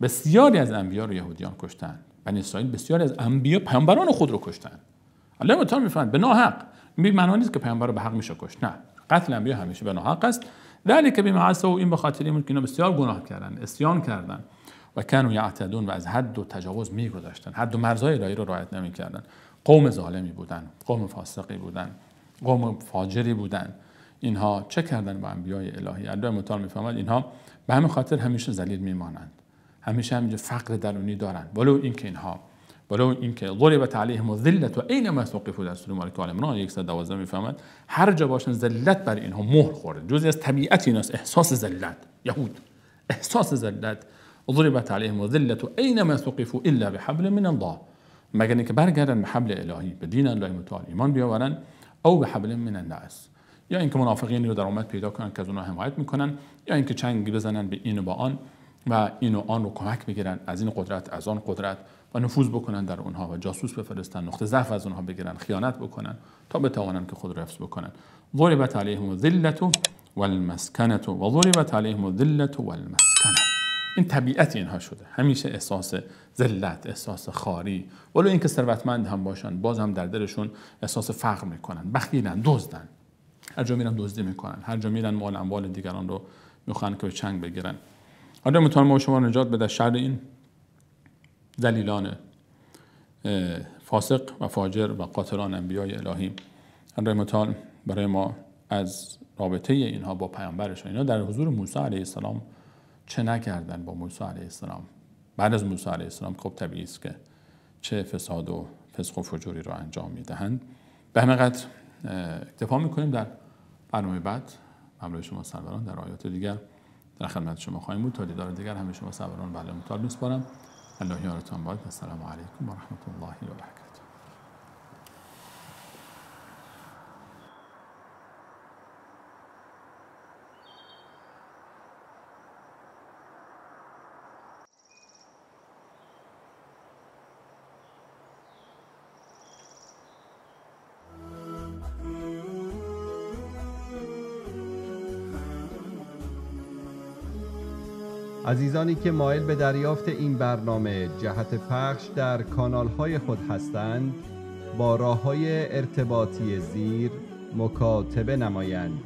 بسیاری از انبیاء رو یهودیان کشتن. بنی اسرائیل بسیاری از انبیاء پیامبران خود رو کشتن. الله متعال میفرماید به ناحق. این معنی نیست که پیامبر رو به حق میشه کشت، نه، قتل انبیاء همیشه به ناحق است. ذلک بما عصوا، این به خاطر این که اینا بسیار گناه کردن، عصیان کردن و كانوا یعتدون، و از حد و تجاوز میگذشتن، حد و مرزهای الهی رو رعایت نمیکردن. قوم ظالمی بودن، قوم فاسقی بودن، قوم فاجری بودن. اینها چه کردن با انبیای الهی؟ الله متعال میفرماید اینها به همین خاطر همیشه ذلیل میمانند، همیشه همینجا فقر درونی دارند. ولو اینکه ضربت علیهم الذلة اینما ثقفوا، در سوره مائده آل عمران 112 میفرماید هر جا باشن ذلت بر اینها مهر خورده. جزئی از طبیعت ایناست احساس ذلت. یهود احساس ذلت. ضربت علیهم الذلة اینما ثقفوا الا بحبل من الله، مگر اینکه برگردن به حبل الهی، به دین الله متعال ایمان بیاورن، او به حبل من الناس، یا اینکه منافقینی رو درآمد پیدا کنن که از اونها حمایت میکنن، یا اینکه چنگ بزنن به این و با آن و این و آن رو کمک بگیرن، از این قدرت از آن قدرت، و نفوذ بکنن در اونها و جاسوس بفرستن، نقطه ضعف از اونها بگیرن، خیانت بکنن تا بتوانن که خود رو حفظ بکنن. ضربت علیهم الذلة والمسکنة و ضربت علیهم الذلة والمسکنة. این طبیعت اینها شده، همیشه احساس ذلت، احساس خاری. ولو اینکه ثروتمند هم باشن باز هم در دلشون احساس فقر میکنن، بخیلن، دزدن، هر جا میرن دزدی میکنن، هر جا میرن مال اموال دیگران رو میخوان که به چنگ بگیرن. الله متعال ما شما نجات بده شر این ذلیلان فاسق و فاجر و قاتلان انبیای الهی. الله متعال برای ما از رابطه اینها با پیامبرش، اینا در حضور موسی علیه السلام چه نکردن با موسی علیه السلام، بعد از موسی علیه السلام خب طبیعی است که چه فساد و فسق و فجوری را انجام میدهند. به همین قدر اکتفا میکنیم. در برنامه بعد همراه شما سروران در آیات دیگر در خدمت شما خواهیم بود. تا دیدار دیگر همه شما سروران به الله متعال میسپارم. الله یارتان باد. السلام علیکم و رحمت الله و برکاته. عزیزانی که مایل به دریافت این برنامه جهت پخش در کانال‌های خود هستند، با راه‌های ارتباطی زیر مکاتبه نمایند.